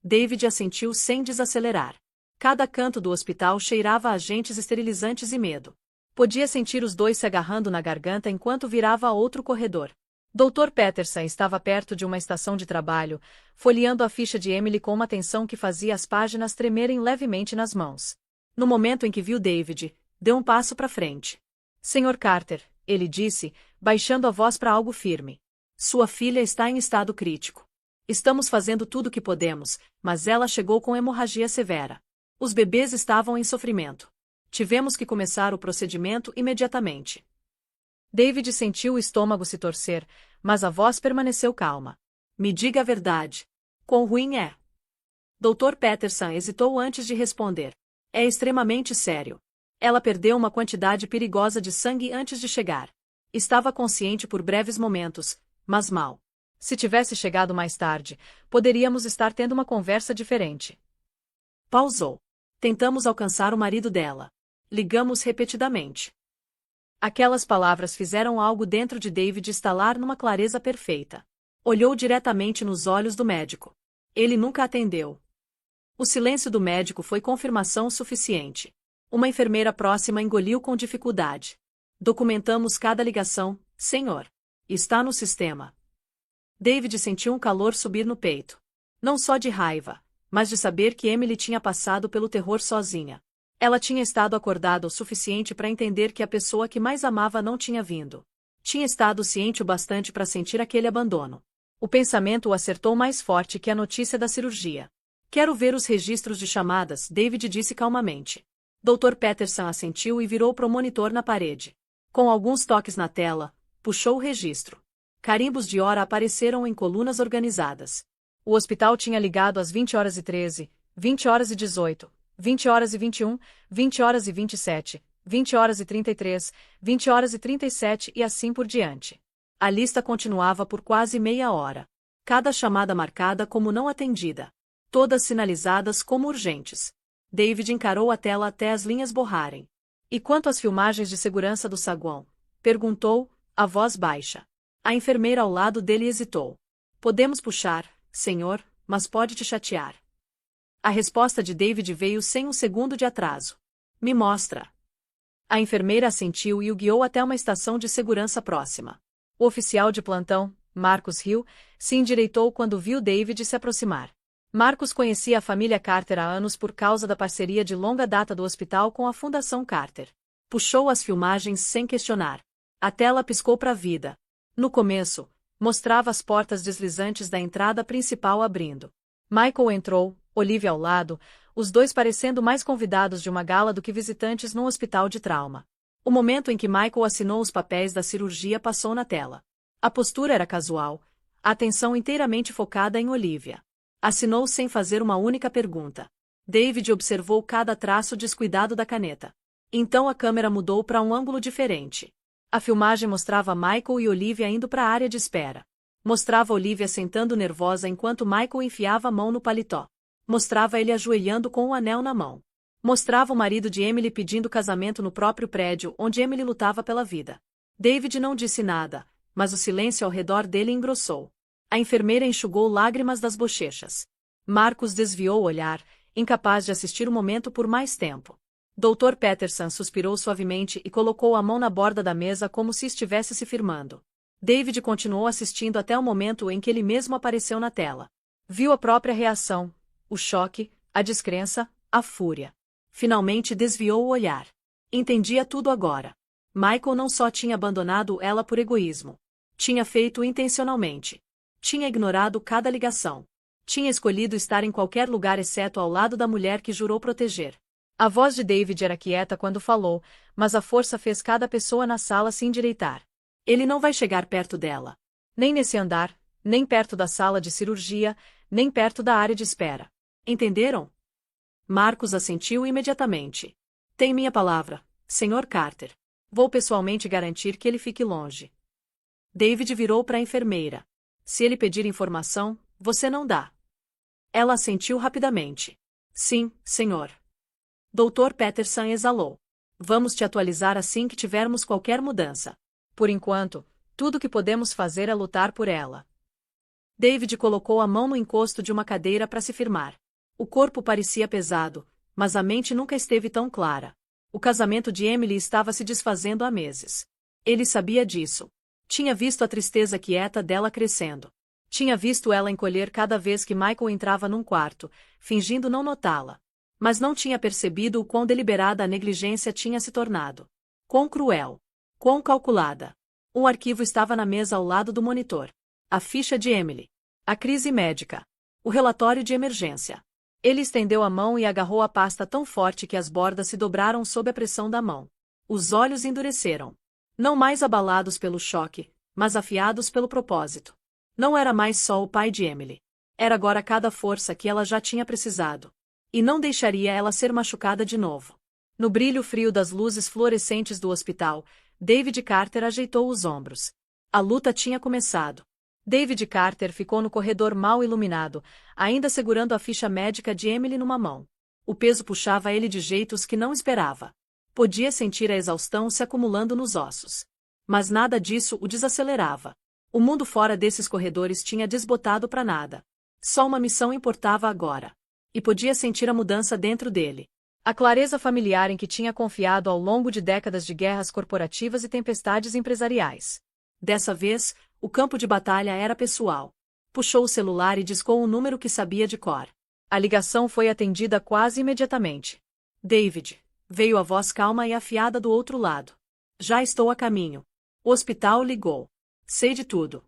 David assentiu sem desacelerar. Cada canto do hospital cheirava a agentes esterilizantes e medo. Podia sentir os dois se agarrando na garganta enquanto virava a outro corredor. Dr. Peterson estava perto de uma estação de trabalho, folheando a ficha de Emily com uma atenção que fazia as páginas tremerem levemente nas mãos. No momento em que viu David, deu um passo para frente. Sr. Carter, ele disse, baixando a voz para algo firme. Sua filha está em estado crítico. Estamos fazendo tudo o que podemos, mas ela chegou com hemorragia severa. Os bebês estavam em sofrimento. Tivemos que começar o procedimento imediatamente. David sentiu o estômago se torcer, mas a voz permaneceu calma. Me diga a verdade. Quão ruim é? Dr. Peterson hesitou antes de responder. É extremamente sério. Ela perdeu uma quantidade perigosa de sangue antes de chegar. Estava consciente por breves momentos, mas mal. Se tivesse chegado mais tarde, poderíamos estar tendo uma conversa diferente. Pausou. Tentamos alcançar o marido dela. Ligamos repetidamente. Aquelas palavras fizeram algo dentro de David estalar numa clareza perfeita. Olhou diretamente nos olhos do médico. Ele nunca atendeu. O silêncio do médico foi confirmação suficiente. Uma enfermeira próxima engoliu com dificuldade. Documentamos cada ligação, senhor. Está no sistema. David sentiu um calor subir no peito. Não só de raiva, mas de saber que Emily tinha passado pelo terror sozinha. Ela tinha estado acordada o suficiente para entender que a pessoa que mais amava não tinha vindo. Tinha estado ciente o bastante para sentir aquele abandono. O pensamento o acertou mais forte que a notícia da cirurgia. Quero ver os registros de chamadas, David disse calmamente. Dr. Peterson assentiu e virou para o monitor na parede. Com alguns toques na tela, puxou o registro. Carimbos de hora apareceram em colunas organizadas. O hospital tinha ligado às 20h13, 20h18, 20h21, 20h27, 20h33, 20h37 e assim por diante. A lista continuava por quase meia hora. Cada chamada marcada como não atendida. Todas sinalizadas como urgentes. David encarou a tela até as linhas borrarem. E quanto às filmagens de segurança do saguão? Perguntou, a voz baixa. A enfermeira ao lado dele hesitou. Podemos puxar, senhor, mas pode te chatear. A resposta de David veio sem um segundo de atraso. Me mostra. A enfermeira assentiu e o guiou até uma estação de segurança próxima. O oficial de plantão, Marcus Hill, se endireitou quando viu David se aproximar. Marcus conhecia a família Carter há anos por causa da parceria de longa data do hospital com a Fundação Carter. Puxou as filmagens sem questionar. A tela piscou para a vida. No começo, mostrava as portas deslizantes da entrada principal abrindo. Michael entrou, Olivia ao lado, os dois parecendo mais convidados de uma gala do que visitantes num hospital de trauma. O momento em que Michael assinou os papéis da cirurgia passou na tela. A postura era casual, a atenção inteiramente focada em Olivia. Assinou sem fazer uma única pergunta. David observou cada traço descuidado da caneta. Então a câmera mudou para um ângulo diferente. A filmagem mostrava Michael e Olivia indo para a área de espera. Mostrava Olivia sentando nervosa enquanto Michael enfiava a mão no paletó. Mostrava ele ajoelhando com o anel na mão. Mostrava o marido de Emily pedindo casamento no próprio prédio onde Emily lutava pela vida. David não disse nada, mas o silêncio ao redor dele engrossou. A enfermeira enxugou lágrimas das bochechas. Marcus desviou o olhar, incapaz de assistir o momento por mais tempo. Dr. Peterson suspirou suavemente e colocou a mão na borda da mesa como se estivesse se firmando. David continuou assistindo até o momento em que ele mesmo apareceu na tela. Viu a própria reação, o choque, a descrença, a fúria. Finalmente desviou o olhar. Entendia tudo agora. Michael não só tinha abandonado ela por egoísmo. Tinha feito intencionalmente. Tinha ignorado cada ligação. Tinha escolhido estar em qualquer lugar exceto ao lado da mulher que jurou proteger. A voz de David era quieta quando falou, mas a força fez cada pessoa na sala se endireitar. Ele não vai chegar perto dela. Nem nesse andar, nem perto da sala de cirurgia, nem perto da área de espera. Entenderam? Marcus assentiu imediatamente. Tem minha palavra, Sr. Carter. Vou pessoalmente garantir que ele fique longe. David virou para a enfermeira. Se ele pedir informação, você não dá. Ela assentiu rapidamente. Sim, senhor. Dr. Peterson exalou. Vamos te atualizar assim que tivermos qualquer mudança. Por enquanto, tudo que podemos fazer é lutar por ela. David colocou a mão no encosto de uma cadeira para se firmar. O corpo parecia pesado, mas a mente nunca esteve tão clara. O casamento de Emily estava se desfazendo há meses. Ele sabia disso. Tinha visto a tristeza quieta dela crescendo. Tinha visto ela encolher cada vez que Michael entrava num quarto, fingindo não notá-la. Mas não tinha percebido o quão deliberada a negligência tinha se tornado. Quão cruel. Quão calculada. Um arquivo estava na mesa ao lado do monitor. A ficha de Emily. A crise médica. O relatório de emergência. Ele estendeu a mão e agarrou a pasta tão forte que as bordas se dobraram sob a pressão da mão. Os olhos endureceram. Não mais abalados pelo choque, mas afiados pelo propósito. Não era mais só o pai de Emily. Era agora cada força que ela já tinha precisado. E não deixaria ela ser machucada de novo. No brilho frio das luzes fluorescentes do hospital, David Carter ajeitou os ombros. A luta tinha começado. David Carter ficou no corredor mal iluminado, ainda segurando a ficha médica de Emily numa mão. O peso puxava ele de jeitos que não esperava. Podia sentir a exaustão se acumulando nos ossos. Mas nada disso o desacelerava. O mundo fora desses corredores tinha desbotado para nada. Só uma missão importava agora. E podia sentir a mudança dentro dele. A clareza familiar em que tinha confiado ao longo de décadas de guerras corporativas e tempestades empresariais. Dessa vez, o campo de batalha era pessoal. Puxou o celular e discou um número que sabia de cor. A ligação foi atendida quase imediatamente. David. Veio a voz calma e afiada do outro lado. Já estou a caminho. O hospital ligou. Sei de tudo.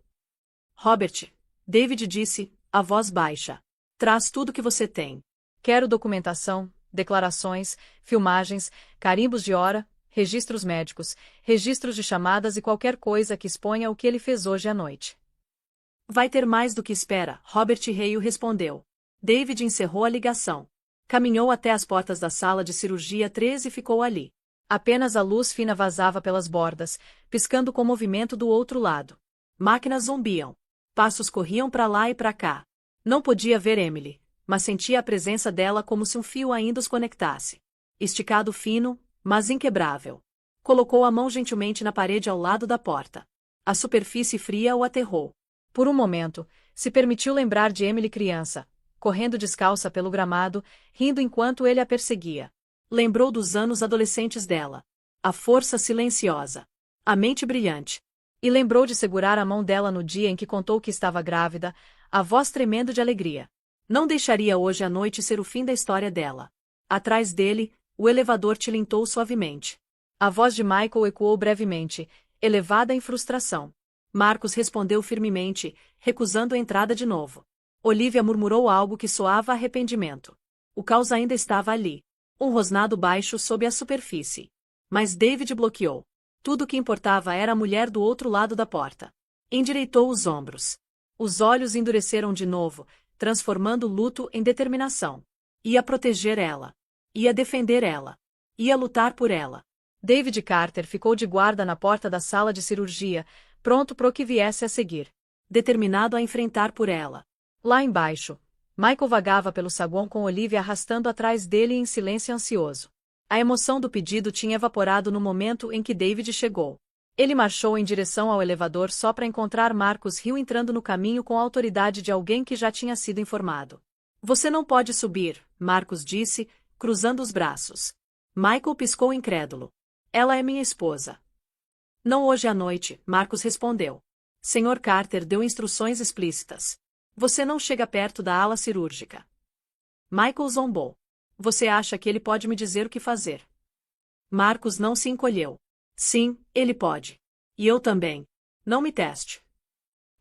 Robert. David disse, a voz baixa. Traz tudo que você tem. Quero documentação, declarações, filmagens, carimbos de hora, registros médicos, registros de chamadas e qualquer coisa que exponha o que ele fez hoje à noite. Vai ter mais do que espera, Robert Hale respondeu. David encerrou a ligação. Caminhou até as portas da sala de cirurgia 3 e ficou ali. Apenas a luz fina vazava pelas bordas, piscando com movimento do outro lado. Máquinas zumbiam. Passos corriam para lá e para cá. Não podia ver Emily, mas sentia a presença dela como se um fio ainda os conectasse. Esticado fino, mas inquebrável. Colocou a mão gentilmente na parede ao lado da porta. A superfície fria o aterrou. Por um momento, se permitiu lembrar de Emily criança, correndo descalça pelo gramado, rindo enquanto ele a perseguia. Lembrou dos anos adolescentes dela. A força silenciosa. A mente brilhante. E lembrou de segurar a mão dela no dia em que contou que estava grávida, a voz tremendo de alegria. Não deixaria hoje à noite ser o fim da história dela. Atrás dele, o elevador tilintou suavemente. A voz de Michael ecoou brevemente, elevada em frustração. Marcus respondeu firmemente, recusando a entrada de novo. Olivia murmurou algo que soava arrependimento. O caos ainda estava ali. Um rosnado baixo sob a superfície. Mas David bloqueou. Tudo o que importava era a mulher do outro lado da porta. Endireitou os ombros. Os olhos endureceram de novo, transformando luto em determinação. Ia proteger ela. Ia defender ela. Ia lutar por ela. David Carter ficou de guarda na porta da sala de cirurgia, pronto para o que viesse a seguir. Determinado a enfrentar por ela. Lá embaixo, Michael vagava pelo saguão com Olivia arrastando atrás dele em silêncio ansioso. A emoção do pedido tinha evaporado no momento em que David chegou. Ele marchou em direção ao elevador só para encontrar Marcus Hill entrando no caminho com a autoridade de alguém que já tinha sido informado. Você não pode subir, Marcus disse, cruzando os braços. Michael piscou incrédulo. Ela é minha esposa. Não hoje à noite, Marcus respondeu. Sr. Carter deu instruções explícitas. Você não chega perto da ala cirúrgica. Michael zombou. Você acha que ele pode me dizer o que fazer? Marcus não se encolheu. Sim, ele pode. E eu também. Não me teste.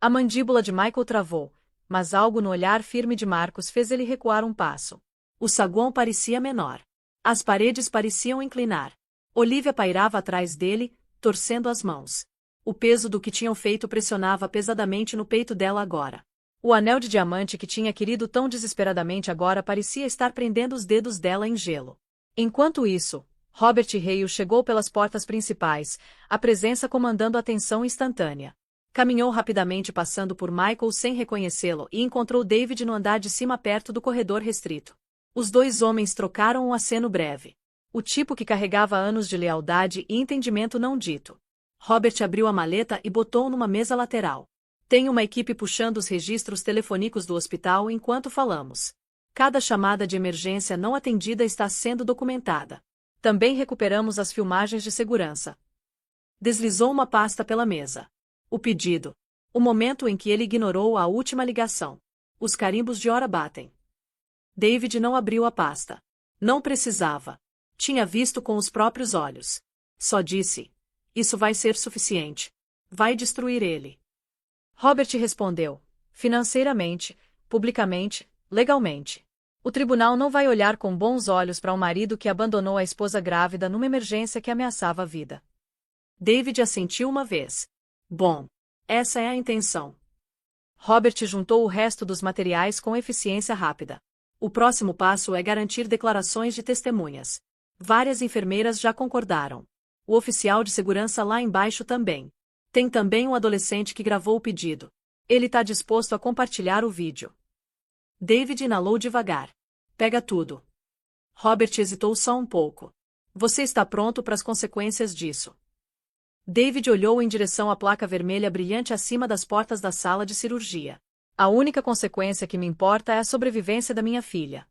A mandíbula de Michael travou, mas algo no olhar firme de Marcus fez ele recuar um passo. O saguão parecia menor. As paredes pareciam inclinar. Olivia pairava atrás dele, torcendo as mãos. O peso do que tinham feito pressionava pesadamente no peito dela agora. O anel de diamante que tinha querido tão desesperadamente agora parecia estar prendendo os dedos dela em gelo. Enquanto isso, Robert Hale chegou pelas portas principais, a presença comandando a tensão instantânea. Caminhou rapidamente passando por Michael sem reconhecê-lo e encontrou David no andar de cima perto do corredor restrito. Os dois homens trocaram um aceno breve. O tipo que carregava anos de lealdade e entendimento não dito. Robert abriu a maleta e botou numa mesa lateral. Tem uma equipe puxando os registros telefônicos do hospital enquanto falamos. Cada chamada de emergência não atendida está sendo documentada. Também recuperamos as filmagens de segurança. Deslizou uma pasta pela mesa. O pedido. O momento em que ele ignorou a última ligação. Os carimbos de hora batem. David não abriu a pasta. Não precisava. Tinha visto com os próprios olhos. Só disse: isso vai ser suficiente. Vai destruir ele. Robert respondeu: financeiramente, publicamente, legalmente. O tribunal não vai olhar com bons olhos para um marido que abandonou a esposa grávida numa emergência que ameaçava a vida. David assentiu uma vez. Bom, essa é a intenção. Robert juntou o resto dos materiais com eficiência rápida. O próximo passo é garantir declarações de testemunhas. Várias enfermeiras já concordaram. O oficial de segurança lá embaixo também. Tem também um adolescente que gravou o pedido. Ele está disposto a compartilhar o vídeo. David inalou devagar. Pega tudo. Robert hesitou só um pouco. Você está pronto para as consequências disso? David olhou em direção à placa vermelha brilhante acima das portas da sala de cirurgia. A única consequência que me importa é a sobrevivência da minha filha.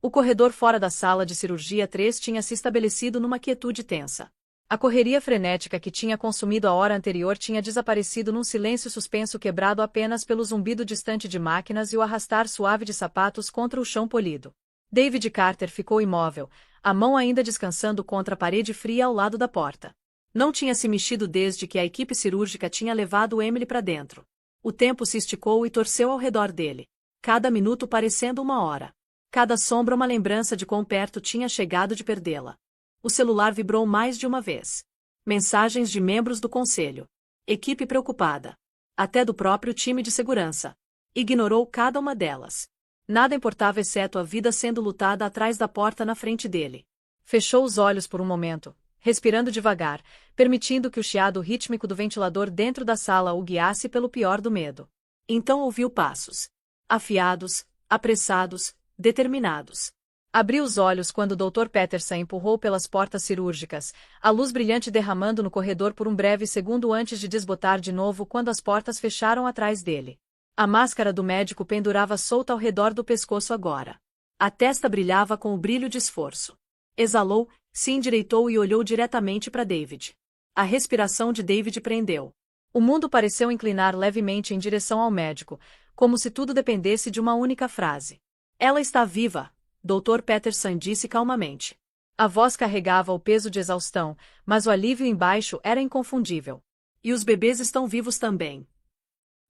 O corredor fora da sala de cirurgia 3 tinha se estabelecido numa quietude tensa. A correria frenética que tinha consumido a hora anterior tinha desaparecido num silêncio suspenso quebrado apenas pelo zumbido distante de máquinas e o arrastar suave de sapatos contra o chão polido. David Carter ficou imóvel, a mão ainda descansando contra a parede fria ao lado da porta. Não tinha se mexido desde que a equipe cirúrgica tinha levado Emily para dentro. O tempo se esticou e torceu ao redor dele. Cada minuto parecendo uma hora. Cada sombra uma lembrança de quão perto tinha chegado de perdê-la. O celular vibrou mais de uma vez. Mensagens de membros do conselho. Equipe preocupada. Até do próprio time de segurança. Ignorou cada uma delas. Nada importava exceto a vida sendo lutada atrás da porta na frente dele. Fechou os olhos por um momento, respirando devagar, permitindo que o chiado rítmico do ventilador dentro da sala o guiasse pelo pior do medo. Então ouviu passos. Afiados, apressados, determinados. Abriu os olhos quando o Dr. Peterson empurrou pelas portas cirúrgicas, a luz brilhante derramando no corredor por um breve segundo antes de desbotar de novo quando as portas fecharam atrás dele. A máscara do médico pendurava solta ao redor do pescoço agora. A testa brilhava com o brilho de esforço. Exalou, se endireitou e olhou diretamente para David. A respiração de David prendeu. O mundo pareceu inclinar levemente em direção ao médico, como se tudo dependesse de uma única frase. Ela está viva, Dr. Peterson disse calmamente. A voz carregava o peso de exaustão, mas o alívio embaixo era inconfundível. E os bebês estão vivos também.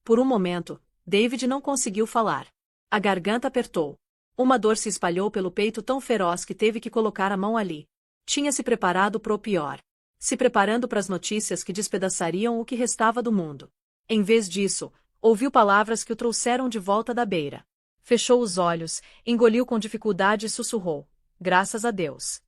Por um momento, David não conseguiu falar. A garganta apertou. Uma dor se espalhou pelo peito tão feroz que teve que colocar a mão ali. Tinha se preparado para o pior. Se preparando para as notícias que despedaçariam o que restava do mundo. Em vez disso, ouviu palavras que o trouxeram de volta da beira. Fechou os olhos, engoliu com dificuldade e sussurrou: graças a Deus.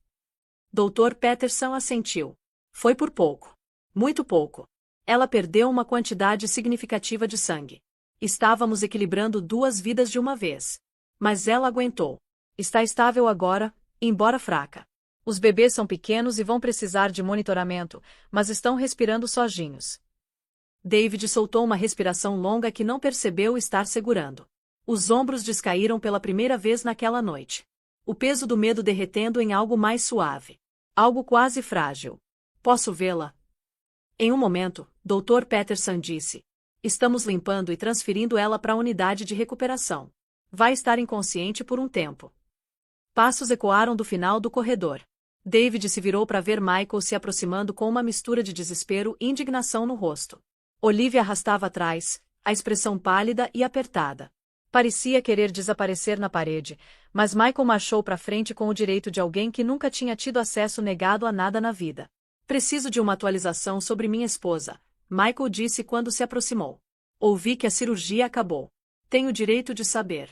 Dr. Peterson assentiu. Foi por pouco. Muito pouco. Ela perdeu uma quantidade significativa de sangue. Estávamos equilibrando 2 vidas de uma vez. Mas ela aguentou. Está estável agora, embora fraca. Os bebês são pequenos e vão precisar de monitoramento, mas estão respirando sozinhos. David soltou uma respiração longa que não percebeu estar segurando. Os ombros descaíram pela primeira vez naquela noite. O peso do medo derretendo em algo mais suave. Algo quase frágil. Posso vê-la? Em um momento, Dr. Peterson disse. Estamos limpando e transferindo ela para a unidade de recuperação. Vai estar inconsciente por um tempo. Passos ecoaram do final do corredor. David se virou para ver Michael se aproximando com uma mistura de desespero e indignação no rosto. Olivia arrastava atrás, a expressão pálida e apertada. Parecia querer desaparecer na parede, mas Michael marchou para frente com o direito de alguém que nunca tinha tido acesso negado a nada na vida. Preciso de uma atualização sobre minha esposa, Michael disse quando se aproximou. Ouvi que a cirurgia acabou. Tenho o direito de saber.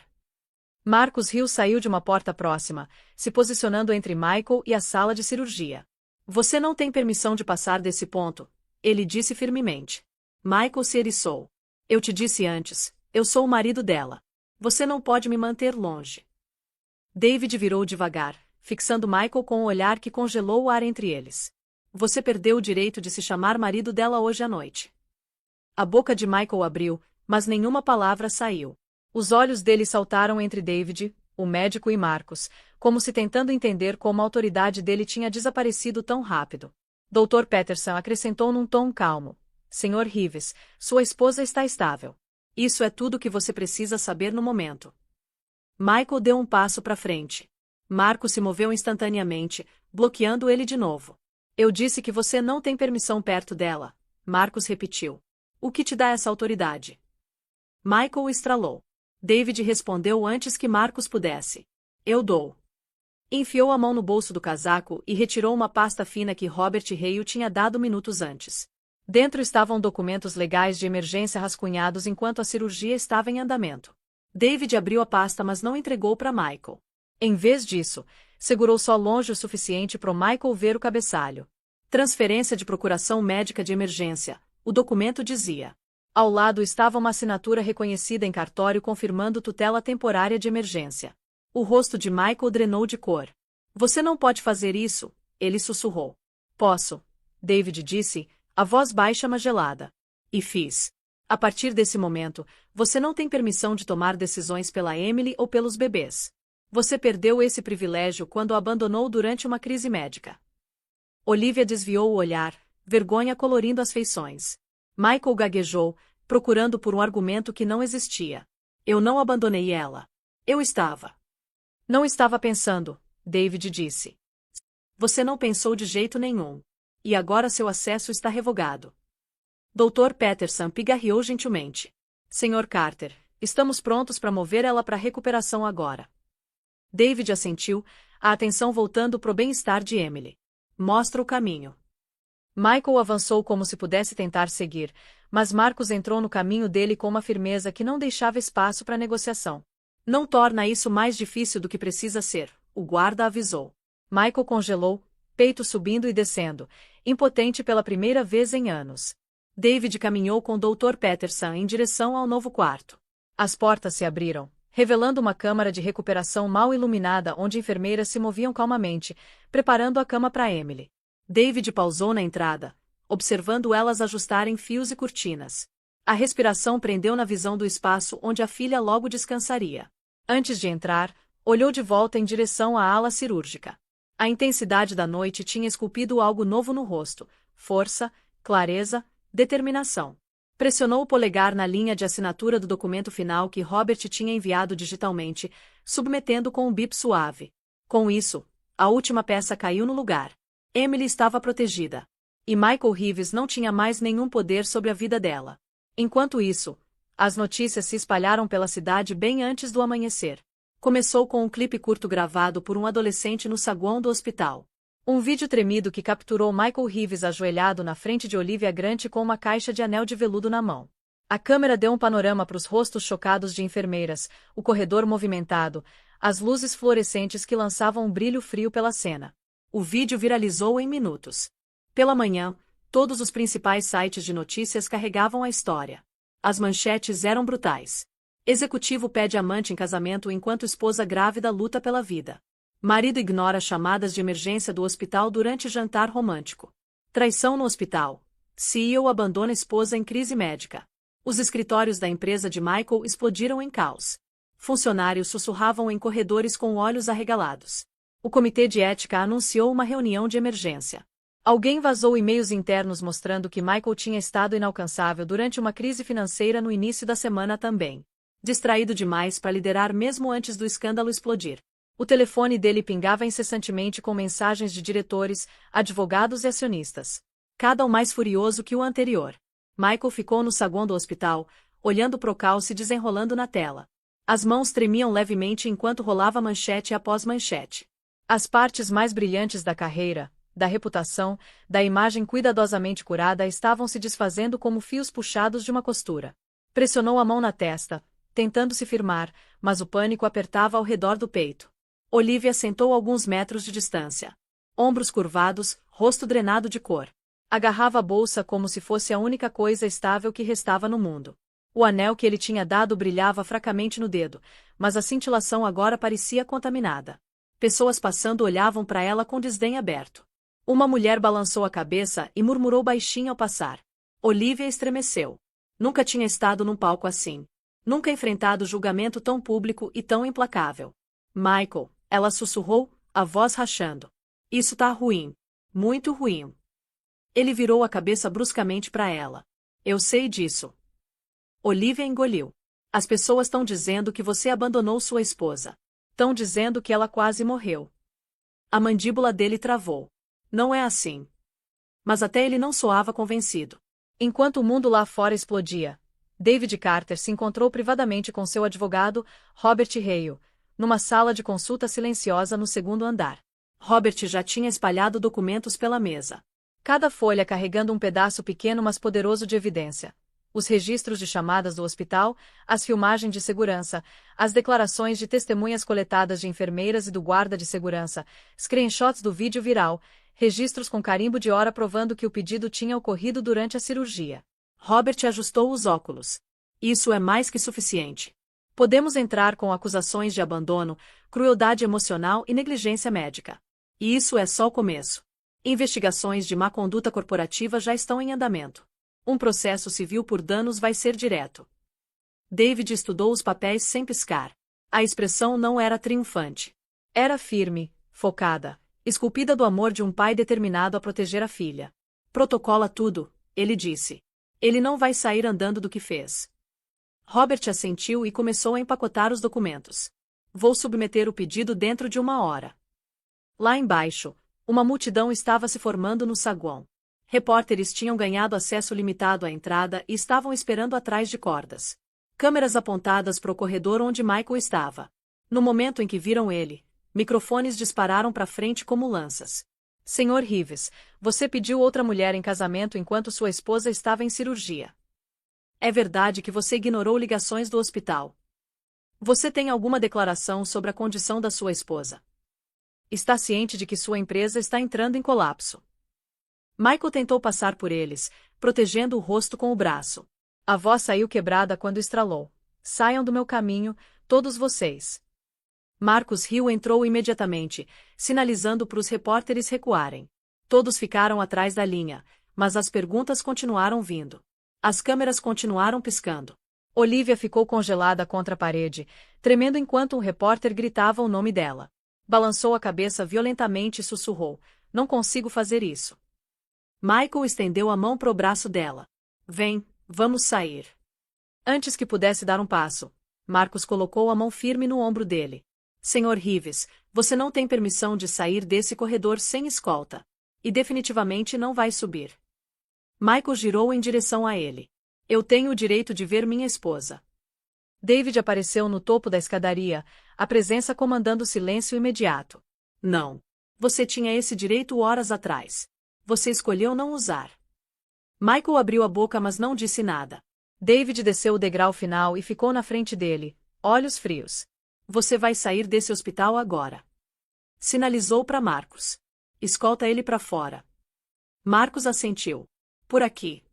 Marcus Hill saiu de uma porta próxima, se posicionando entre Michael e a sala de cirurgia. Você não tem permissão de passar desse ponto, ele disse firmemente. Michael se eriçou. Eu te disse antes, eu sou o marido dela. Você não pode me manter longe. David virou devagar, fixando Michael com um olhar que congelou o ar entre eles. Você perdeu o direito de se chamar marido dela hoje à noite. A boca de Michael abriu, mas nenhuma palavra saiu. Os olhos dele saltaram entre David, o médico e Marcus, como se tentando entender como a autoridade dele tinha desaparecido tão rápido. Dr. Peterson acrescentou num tom calmo. Sr. Reeves, sua esposa está estável. Isso é tudo que você precisa saber no momento. Michael deu um passo para frente. Marcus se moveu instantaneamente, bloqueando ele de novo. Eu disse que você não tem permissão perto dela, Marcus repetiu. O que te dá essa autoridade? Michael estralou. David respondeu antes que Marcus pudesse. Eu dou. Enfiou a mão no bolso do casaco e retirou uma pasta fina que Robert Hale tinha dado minutos antes. Dentro estavam documentos legais de emergência rascunhados enquanto a cirurgia estava em andamento. David abriu a pasta mas não entregou para Michael. Em vez disso, segurou só longe o suficiente para Michael ver o cabeçalho. Transferência de procuração médica de emergência, o documento dizia. Ao lado estava uma assinatura reconhecida em cartório confirmando tutela temporária de emergência. O rosto de Michael drenou de cor. Você não pode fazer isso, ele sussurrou. Posso, David disse, a voz baixa mas gelada. E fiz. A partir desse momento, você não tem permissão de tomar decisões pela Emily ou pelos bebês. Você perdeu esse privilégio quando o abandonou durante uma crise médica. Olivia desviou o olhar, vergonha colorindo as feições. Michael gaguejou, procurando por um argumento que não existia. Eu não abandonei ela. Eu estava. Não estava pensando, David disse. Você não pensou de jeito nenhum. E agora seu acesso está revogado. Dr. Peterson pigarreou gentilmente. Sr. Carter, estamos prontos para mover ela para recuperação agora. David assentiu, a atenção voltando para o bem-estar de Emily. Mostra o caminho. Michael avançou como se pudesse tentar seguir, mas Marcus entrou no caminho dele com uma firmeza que não deixava espaço para negociação. Não torna isso mais difícil do que precisa ser, o guarda avisou. Michael congelou, peito subindo e descendo, impotente pela primeira vez em anos. David caminhou com Dr. Peterson em direção ao novo quarto. As portas se abriram, revelando uma câmara de recuperação mal iluminada onde enfermeiras se moviam calmamente, preparando a cama para Emily. David pausou na entrada, observando elas ajustarem fios e cortinas. A respiração prendeu na visão do espaço onde a filha logo descansaria. Antes de entrar, olhou de volta em direção à ala cirúrgica. A intensidade da noite tinha esculpido algo novo no rosto: força, clareza, determinação. Pressionou o polegar na linha de assinatura do documento final que Robert tinha enviado digitalmente, submetendo com um bip suave. Com isso, a última peça caiu no lugar. Emily estava protegida. E Michael Reeves não tinha mais nenhum poder sobre a vida dela. Enquanto isso, as notícias se espalharam pela cidade bem antes do amanhecer. Começou com um clipe curto gravado por um adolescente no saguão do hospital. Um vídeo tremido que capturou Michael Reeves ajoelhado na frente de Olivia Grant com uma caixa de anel de veludo na mão. A câmera deu um panorama para os rostos chocados de enfermeiras, o corredor movimentado, as luzes fluorescentes que lançavam um brilho frio pela cena. O vídeo viralizou em minutos. Pela manhã, todos os principais sites de notícias carregavam a história. As manchetes eram brutais. Executivo pede amante em casamento enquanto esposa grávida luta pela vida. Marido ignora chamadas de emergência do hospital durante jantar romântico. Traição no hospital. CEO abandona esposa em crise médica. Os escritórios da empresa de Michael explodiram em caos. Funcionários sussurravam em corredores com olhos arregalados. O comitê de ética anunciou uma reunião de emergência. Alguém vazou e-mails internos mostrando que Michael tinha estado inalcançável durante uma crise financeira no início da semana também. Distraído demais para liderar mesmo antes do escândalo explodir. O telefone dele pingava incessantemente com mensagens de diretores, advogados e acionistas. Cada um mais furioso que o anterior. Michael ficou no saguão do hospital, olhando pro caos se desenrolando na tela. As mãos tremiam levemente enquanto rolava manchete após manchete. As partes mais brilhantes da carreira, da reputação, da imagem cuidadosamente curada estavam se desfazendo como fios puxados de uma costura. Pressionou a mão na testa, tentando se firmar, mas o pânico apertava ao redor do peito. Olivia sentou a alguns metros de distância. Ombros curvados, rosto drenado de cor. Agarrava a bolsa como se fosse a única coisa estável que restava no mundo. O anel que ele tinha dado brilhava fracamente no dedo, mas a cintilação agora parecia contaminada. Pessoas passando olhavam para ela com desdém aberto. Uma mulher balançou a cabeça e murmurou baixinho ao passar. Olivia estremeceu. Nunca tinha estado num palco assim. Nunca enfrentado julgamento tão público e tão implacável. Michael, ela sussurrou, a voz rachando. Isso tá ruim. Muito ruim. Ele virou a cabeça bruscamente para ela. Eu sei disso. Olivia engoliu. As pessoas estão dizendo que você abandonou sua esposa. Estão dizendo que ela quase morreu. A mandíbula dele travou. Não é assim. Mas até ele não soava convencido. Enquanto o mundo lá fora explodia, David Carter se encontrou privadamente com seu advogado, Robert Hale, numa sala de consulta silenciosa no segundo andar. Robert já tinha espalhado documentos pela mesa. Cada folha carregando um pedaço pequeno mas poderoso de evidência. Os registros de chamadas do hospital, as filmagens de segurança, as declarações de testemunhas coletadas de enfermeiras e do guarda de segurança, screenshots do vídeo viral, registros com carimbo de hora provando que o pedido tinha ocorrido durante a cirurgia. Robert ajustou os óculos. Isso é mais que suficiente. Podemos entrar com acusações de abandono, crueldade emocional e negligência médica. E isso é só o começo. Investigações de má conduta corporativa já estão em andamento. Um processo civil por danos vai ser direto. David estudou os papéis sem piscar. A expressão não era triunfante. Era firme, focada, esculpida do amor de um pai determinado a proteger a filha. Protocola tudo, ele disse. Ele não vai sair andando do que fez. Robert assentiu e começou a empacotar os documentos. Vou submeter o pedido dentro de 1 hora. Lá embaixo, uma multidão estava se formando no saguão. Repórteres tinham ganhado acesso limitado à entrada e estavam esperando atrás de cordas. Câmeras apontadas para o corredor onde Michael estava. No momento em que viram ele, microfones dispararam para frente como lanças. Senhor Rives, você pediu outra mulher em casamento enquanto sua esposa estava em cirurgia. É verdade que você ignorou ligações do hospital. Você tem alguma declaração sobre a condição da sua esposa? Está ciente de que sua empresa está entrando em colapso. Michael tentou passar por eles, protegendo o rosto com o braço. A voz saiu quebrada quando estralou. Saiam do meu caminho, todos vocês. Marcus Hill entrou imediatamente, sinalizando para os repórteres recuarem. Todos ficaram atrás da linha, mas as perguntas continuaram vindo. As câmeras continuaram piscando. Olivia ficou congelada contra a parede, tremendo enquanto um repórter gritava o nome dela. Balançou a cabeça violentamente e sussurrou: Não consigo fazer isso. Michael estendeu a mão para o braço dela. Vem, vamos sair. Antes que pudesse dar um passo, Marcus colocou a mão firme no ombro dele. Senhor Rives, você não tem permissão de sair desse corredor sem escolta. E definitivamente não vai subir. Michael girou em direção a ele. Eu tenho o direito de ver minha esposa. David apareceu no topo da escadaria, a presença comandando silêncio imediato. Não. Você tinha esse direito horas atrás. Você escolheu não usar. Michael abriu a boca mas não disse nada. David desceu o degrau final e ficou na frente dele, olhos frios. Você vai sair desse hospital agora. Sinalizou para Marcus. Escolta ele para fora. Marcos assentiu. Por aqui.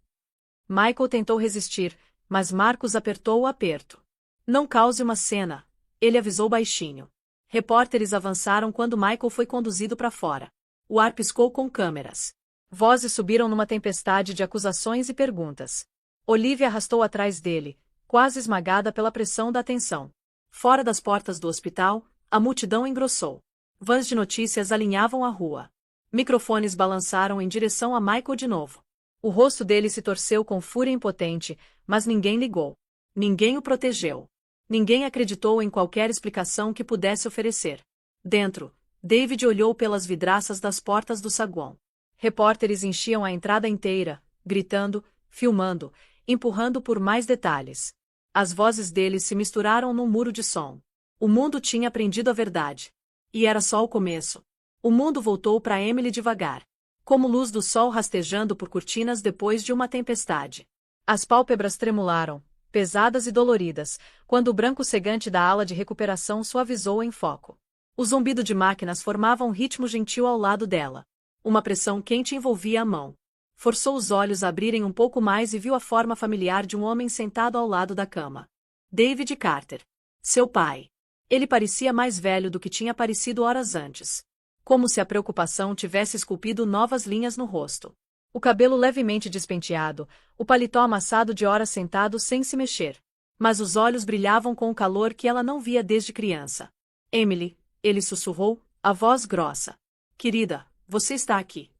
Michael tentou resistir, mas Marcos apertou o aperto. Não cause uma cena, ele avisou baixinho. Repórteres avançaram quando Michael foi conduzido para fora. O ar piscou com câmeras. Vozes subiram numa tempestade de acusações e perguntas. Olivia arrastou atrás dele, quase esmagada pela pressão da atenção. Fora das portas do hospital, a multidão engrossou. Vans de notícias alinhavam a rua. Microfones balançaram em direção a Michael de novo. O rosto dele se torceu com fúria impotente, mas ninguém ligou. Ninguém o protegeu. Ninguém acreditou em qualquer explicação que pudesse oferecer. Dentro, David olhou pelas vidraças das portas do saguão. Repórteres enchiam a entrada inteira, gritando, filmando, empurrando por mais detalhes. As vozes deles se misturaram num muro de som. O mundo tinha aprendido a verdade. E era só o começo. O mundo voltou para Emily devagar, como luz do sol rastejando por cortinas depois de uma tempestade. As pálpebras tremularam, pesadas e doloridas, quando o branco cegante da ala de recuperação suavizou em foco. O zumbido de máquinas formava um ritmo gentil ao lado dela. Uma pressão quente envolvia a mão. Forçou os olhos a abrirem um pouco mais e viu a forma familiar de um homem sentado ao lado da cama. David Carter. Seu pai. Ele parecia mais velho do que tinha parecido horas antes. Como se a preocupação tivesse esculpido novas linhas no rosto. O cabelo levemente despenteado, o paletó amassado de horas sentado sem se mexer. Mas os olhos brilhavam com o calor que ela não via desde criança. Emily, ele sussurrou, a voz grossa. Querida, você está aqui.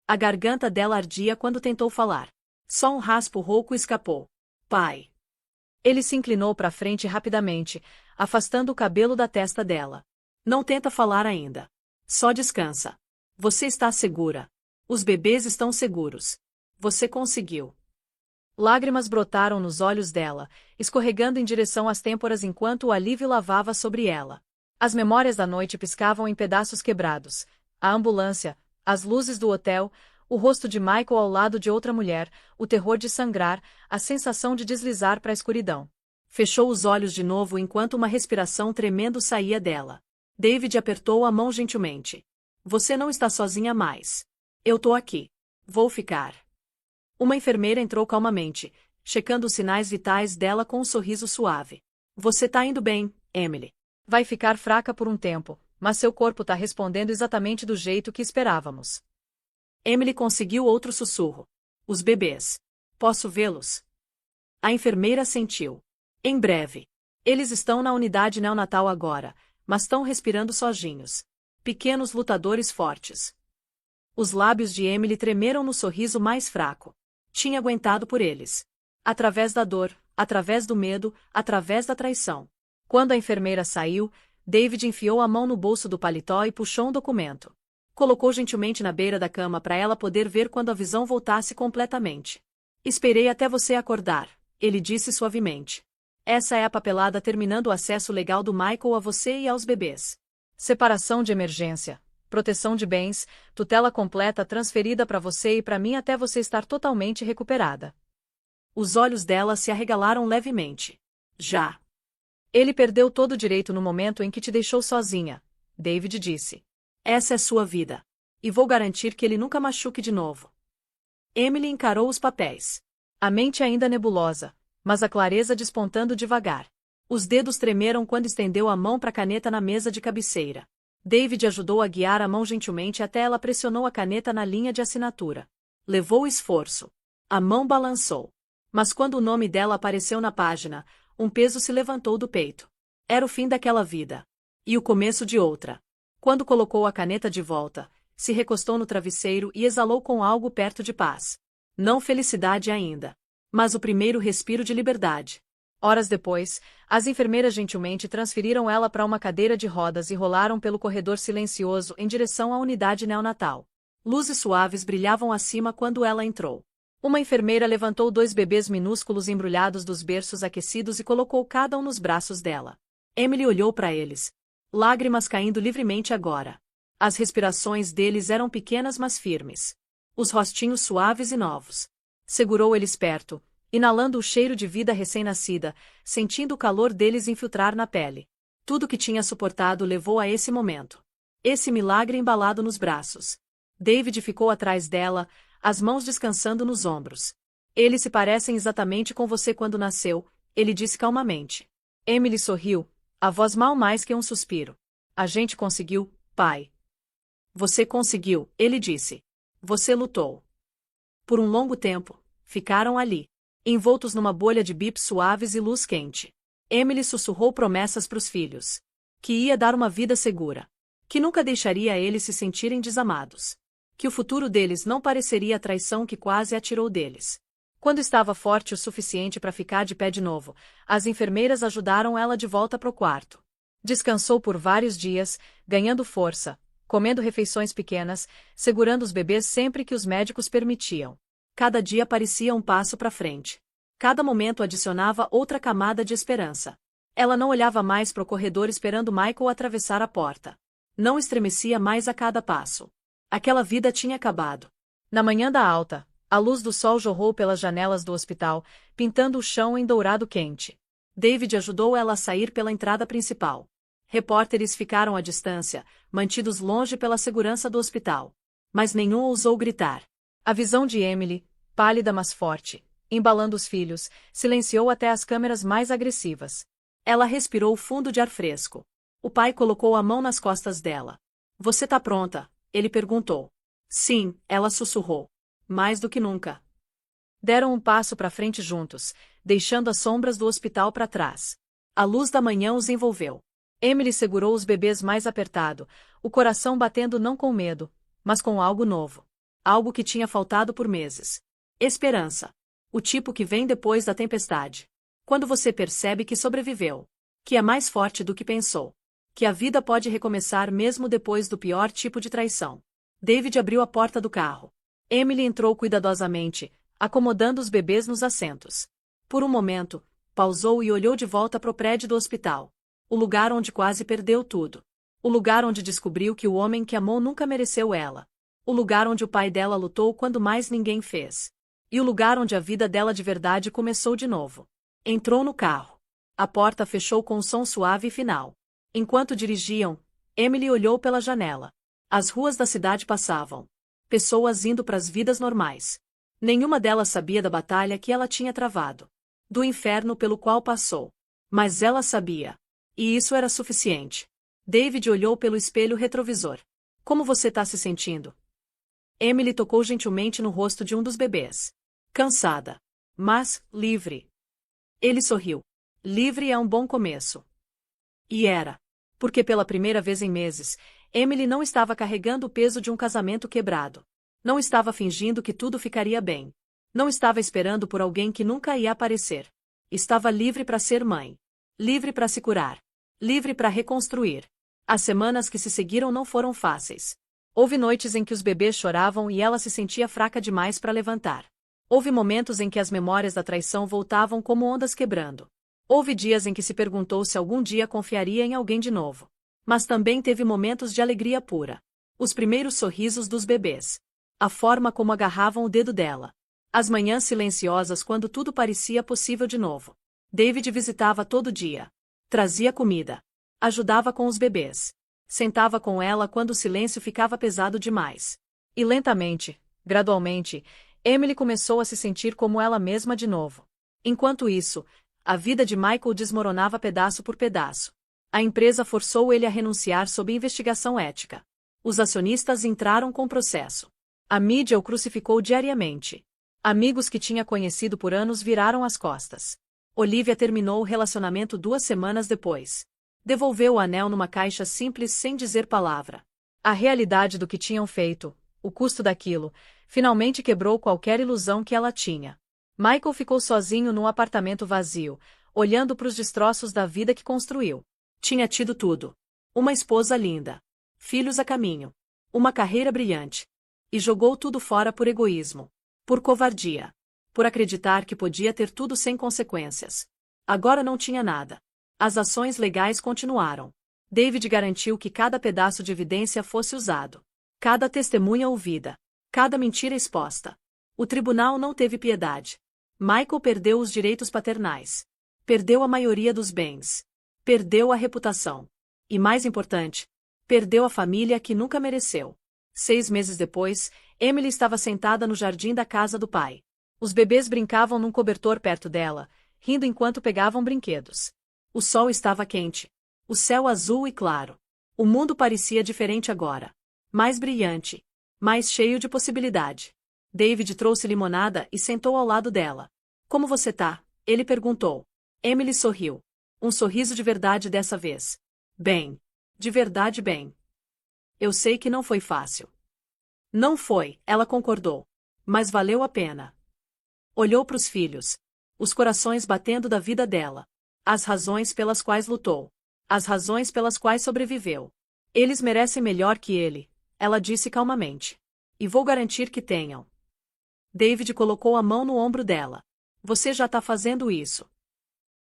A garganta dela ardia quando tentou falar. Só um raspo rouco escapou. Pai. Ele se inclinou para frente rapidamente, afastando o cabelo da testa dela. Não tenta falar ainda. Só descansa. Você está segura. Os bebês estão seguros. Você conseguiu. Lágrimas brotaram nos olhos dela, escorregando em direção às têmporas enquanto o alívio lavava sobre ela. As memórias da noite piscavam em pedaços quebrados. A ambulância, as luzes do hotel, o rosto de Michael ao lado de outra mulher, o terror de sangrar, a sensação de deslizar para a escuridão. Fechou os olhos de novo enquanto uma respiração tremendo saía dela. David apertou a mão gentilmente. Você não está sozinha mais. Eu tô aqui. Vou ficar. Uma enfermeira entrou calmamente, checando os sinais vitais dela com um sorriso suave. Você tá indo bem, Emily. Vai ficar fraca por um tempo, mas seu corpo tá respondendo exatamente do jeito que esperávamos. Emily conseguiu outro sussurro. Os bebês. Posso vê-los? A enfermeira assentiu. Em breve. Eles estão na unidade neonatal agora, mas estão respirando sozinhos. Pequenos lutadores fortes. Os lábios de Emily tremeram no sorriso mais fraco. Tinha aguentado por eles. Através da dor, através do medo, através da traição. Quando a enfermeira saiu, David enfiou a mão no bolso do paletó e puxou um documento. Colocou gentilmente na beira da cama para ela poder ver quando a visão voltasse completamente. Esperei até você acordar, ele disse suavemente. Essa é a papelada terminando o acesso legal do Michael a você e aos bebês. Separação de emergência, proteção de bens, tutela completa transferida para você e para mim até você estar totalmente recuperada. Os olhos dela se arregalaram levemente. Já. Ele perdeu todo o direito no momento em que te deixou sozinha, David disse. Essa é sua vida. E vou garantir que ele nunca machuque de novo. Emily encarou os papéis. A mente ainda nebulosa, mas a clareza despontando devagar. Os dedos tremeram quando estendeu a mão para a caneta na mesa de cabeceira. David ajudou a guiar a mão gentilmente até ela pressionou a caneta na linha de assinatura. Levou esforço. A mão balançou. Mas quando o nome dela apareceu na página, um peso se levantou do peito. Era o fim daquela vida. E o começo de outra. Quando colocou a caneta de volta, se recostou no travesseiro e exalou com algo perto de paz. Não felicidade ainda. Mas o primeiro respiro de liberdade. Horas depois, as enfermeiras gentilmente transferiram ela para uma cadeira de rodas e rolaram pelo corredor silencioso em direção à unidade neonatal. Luzes suaves brilhavam acima quando ela entrou. Uma enfermeira levantou 2 bebês minúsculos embrulhados dos berços aquecidos e colocou cada um nos braços dela. Emily olhou para eles. Lágrimas caindo livremente agora. As respirações deles eram pequenas mas firmes. Os rostinhos suaves e novos. Segurou eles perto, inalando o cheiro de vida recém-nascida, sentindo o calor deles infiltrar na pele. Tudo que tinha suportado levou a esse momento. Esse milagre embalado nos braços. David ficou atrás dela, as mãos descansando nos ombros. Eles se parecem exatamente com você quando nasceu, ele disse calmamente. Emily sorriu, a voz mal mais que um suspiro. A gente conseguiu, pai. Você conseguiu, ele disse. Você lutou. Por um longo tempo, ficaram ali, envoltos numa bolha de bips suaves e luz quente. Emily sussurrou promessas para os filhos. Que ia dar uma vida segura. Que nunca deixaria eles se sentirem desamados. Que o futuro deles não pareceria a traição que quase atirou deles. Quando estava forte o suficiente para ficar de pé de novo, as enfermeiras ajudaram ela de volta para o quarto. Descansou por vários dias, ganhando força, comendo refeições pequenas, segurando os bebês sempre que os médicos permitiam. Cada dia parecia um passo para frente. Cada momento adicionava outra camada de esperança. Ela não olhava mais para o corredor esperando Michael atravessar a porta. Não estremecia mais a cada passo. Aquela vida tinha acabado. Na manhã da alta, a luz do sol jorrou pelas janelas do hospital, pintando o chão em dourado quente. David ajudou ela a sair pela entrada principal. Repórteres ficaram à distância, mantidos longe pela segurança do hospital. Mas nenhum ousou gritar. A visão de Emily, pálida mas forte, embalando os filhos, silenciou até as câmeras mais agressivas. Ela respirou fundo de ar fresco. O pai colocou a mão nas costas dela. Você tá pronta? Ele perguntou. Sim, ela sussurrou. Mais do que nunca. Deram um passo para frente juntos, deixando as sombras do hospital para trás. A luz da manhã os envolveu. Emily segurou os bebês mais apertado, o coração batendo não com medo, mas com algo novo. Algo que tinha faltado por meses. Esperança. O tipo que vem depois da tempestade. Quando você percebe que sobreviveu. Que é mais forte do que pensou. Que a vida pode recomeçar mesmo depois do pior tipo de traição. David abriu a porta do carro. Emily entrou cuidadosamente, acomodando os bebês nos assentos. Por um momento, pausou e olhou de volta para o prédio do hospital. O lugar onde quase perdeu tudo. O lugar onde descobriu que o homem que amou nunca mereceu ela. O lugar onde o pai dela lutou quando mais ninguém fez. E o lugar onde a vida dela de verdade começou de novo. Entrou no carro. A porta fechou com um som suave e final. Enquanto dirigiam, Emily olhou pela janela. As ruas da cidade passavam. Pessoas indo para as vidas normais. Nenhuma delas sabia da batalha que ela tinha travado. Do inferno pelo qual passou. Mas ela sabia. E isso era suficiente. David olhou pelo espelho retrovisor. Como você tá se sentindo? Emily tocou gentilmente no rosto de um dos bebês. Cansada. Mas, livre. Ele sorriu. Livre é um bom começo. E era. Porque pela primeira vez em meses, Emily não estava carregando o peso de um casamento quebrado. Não estava fingindo que tudo ficaria bem. Não estava esperando por alguém que nunca ia aparecer. Estava livre para ser mãe. Livre para se curar. Livre para reconstruir. As semanas que se seguiram não foram fáceis. Houve noites em que os bebês choravam e ela se sentia fraca demais para levantar. Houve momentos em que as memórias da traição voltavam como ondas quebrando. Houve dias em que se perguntou se algum dia confiaria em alguém de novo. Mas também teve momentos de alegria pura. Os primeiros sorrisos dos bebês. A forma como agarravam o dedo dela. As manhãs silenciosas quando tudo parecia possível de novo. David visitava todo dia. Trazia comida. Ajudava com os bebês. Sentava com ela quando o silêncio ficava pesado demais. E lentamente, gradualmente, Emily começou a se sentir como ela mesma de novo. Enquanto isso, a vida de Michael desmoronava pedaço por pedaço. A empresa forçou ele a renunciar sob investigação ética. Os acionistas entraram com processo. A mídia o crucificou diariamente. Amigos que tinha conhecido por anos viraram as costas. Olivia terminou o relacionamento 2 semanas depois. Devolveu o anel numa caixa simples sem dizer palavra. A realidade do que tinham feito, o custo daquilo, finalmente quebrou qualquer ilusão que ela tinha. Michael ficou sozinho num apartamento vazio, olhando para os destroços da vida que construiu. Tinha tido tudo. Uma esposa linda. Filhos a caminho. Uma carreira brilhante. E jogou tudo fora por egoísmo. Por covardia. Por acreditar que podia ter tudo sem consequências. Agora não tinha nada. As ações legais continuaram. David garantiu que cada pedaço de evidência fosse usado. Cada testemunha ouvida. Cada mentira exposta. O tribunal não teve piedade. Michael perdeu os direitos paternais. Perdeu a maioria dos bens. Perdeu a reputação. E mais importante, perdeu a família que nunca mereceu. 6 meses depois, Emily estava sentada no jardim da casa do pai. Os bebês brincavam num cobertor perto dela, rindo enquanto pegavam brinquedos. O sol estava quente. O céu azul e claro. O mundo parecia diferente agora. Mais brilhante. Mais cheio de possibilidade. David trouxe limonada e sentou ao lado dela. Como você tá? Ele perguntou. Emily sorriu. Um sorriso de verdade dessa vez. Bem. De verdade bem. Eu sei que não foi fácil. Não foi, ela concordou. Mas valeu a pena. Olhou para os filhos. Os corações batendo da vida dela. As razões pelas quais lutou. As razões pelas quais sobreviveu. Eles merecem melhor que ele, ela disse calmamente. E vou garantir que tenham. David colocou a mão no ombro dela. Você já tá fazendo isso.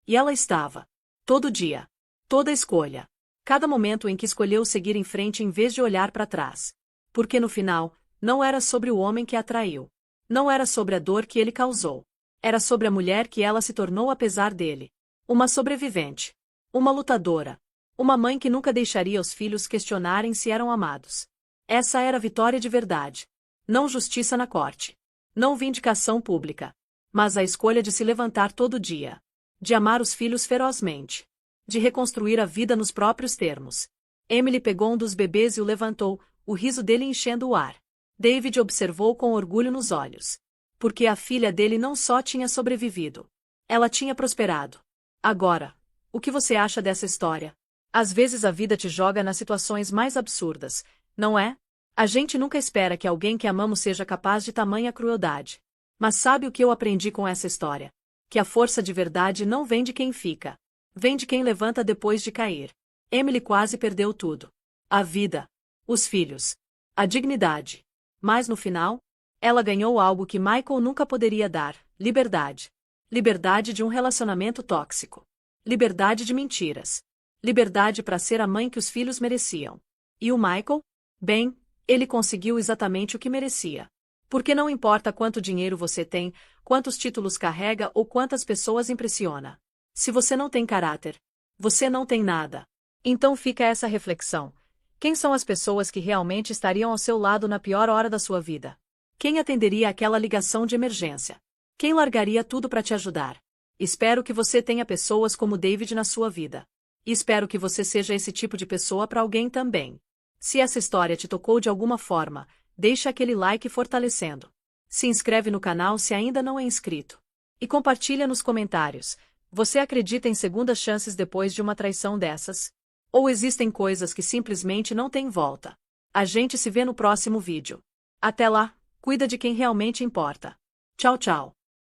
E ela estava. Todo dia. Toda escolha. Cada momento em que escolheu seguir em frente em vez de olhar para trás. Porque no final, não era sobre o homem que a traiu. Não era sobre a dor que ele causou. Era sobre a mulher que ela se tornou apesar dele. Uma sobrevivente. Uma lutadora. Uma mãe que nunca deixaria os filhos questionarem se eram amados. Essa era a vitória de verdade. Não justiça na corte. Não vindicação pública. Mas a escolha de se levantar todo dia. De amar os filhos ferozmente. De reconstruir a vida nos próprios termos. Emily pegou um dos bebês e o levantou, o riso dele enchendo o ar. David observou com orgulho nos olhos. Porque a filha dele não só tinha sobrevivido. Ela tinha prosperado. Agora, o que você acha dessa história? Às vezes a vida te joga nas situações mais absurdas, não é? A gente nunca espera que alguém que amamos seja capaz de tamanha crueldade. Mas sabe o que eu aprendi com essa história? Que a força de verdade não vem de quem fica. Vem de quem levanta depois de cair. Emily quase perdeu tudo. A vida. Os filhos. A dignidade. Mas no final, ela ganhou algo que Michael nunca poderia dar: liberdade. Liberdade de um relacionamento tóxico. Liberdade de mentiras. Liberdade para ser a mãe que os filhos mereciam. E o Michael? Bem, ele conseguiu exatamente o que merecia. Porque não importa quanto dinheiro você tem, quantos títulos carrega ou quantas pessoas impressiona. Se você não tem caráter, você não tem nada. Então fica essa reflexão. Quem são as pessoas que realmente estariam ao seu lado na pior hora da sua vida? Quem atenderia aquela ligação de emergência? Quem largaria tudo para te ajudar? Espero que você tenha pessoas como David na sua vida. E espero que você seja esse tipo de pessoa para alguém também. Se essa história te tocou de alguma forma, deixa aquele like fortalecendo. Se inscreve no canal se ainda não é inscrito. E compartilha nos comentários. Você acredita em segundas chances depois de uma traição dessas? Ou existem coisas que simplesmente não têm volta? A gente se vê no próximo vídeo. Até lá, cuida de quem realmente importa. Tchau, tchau.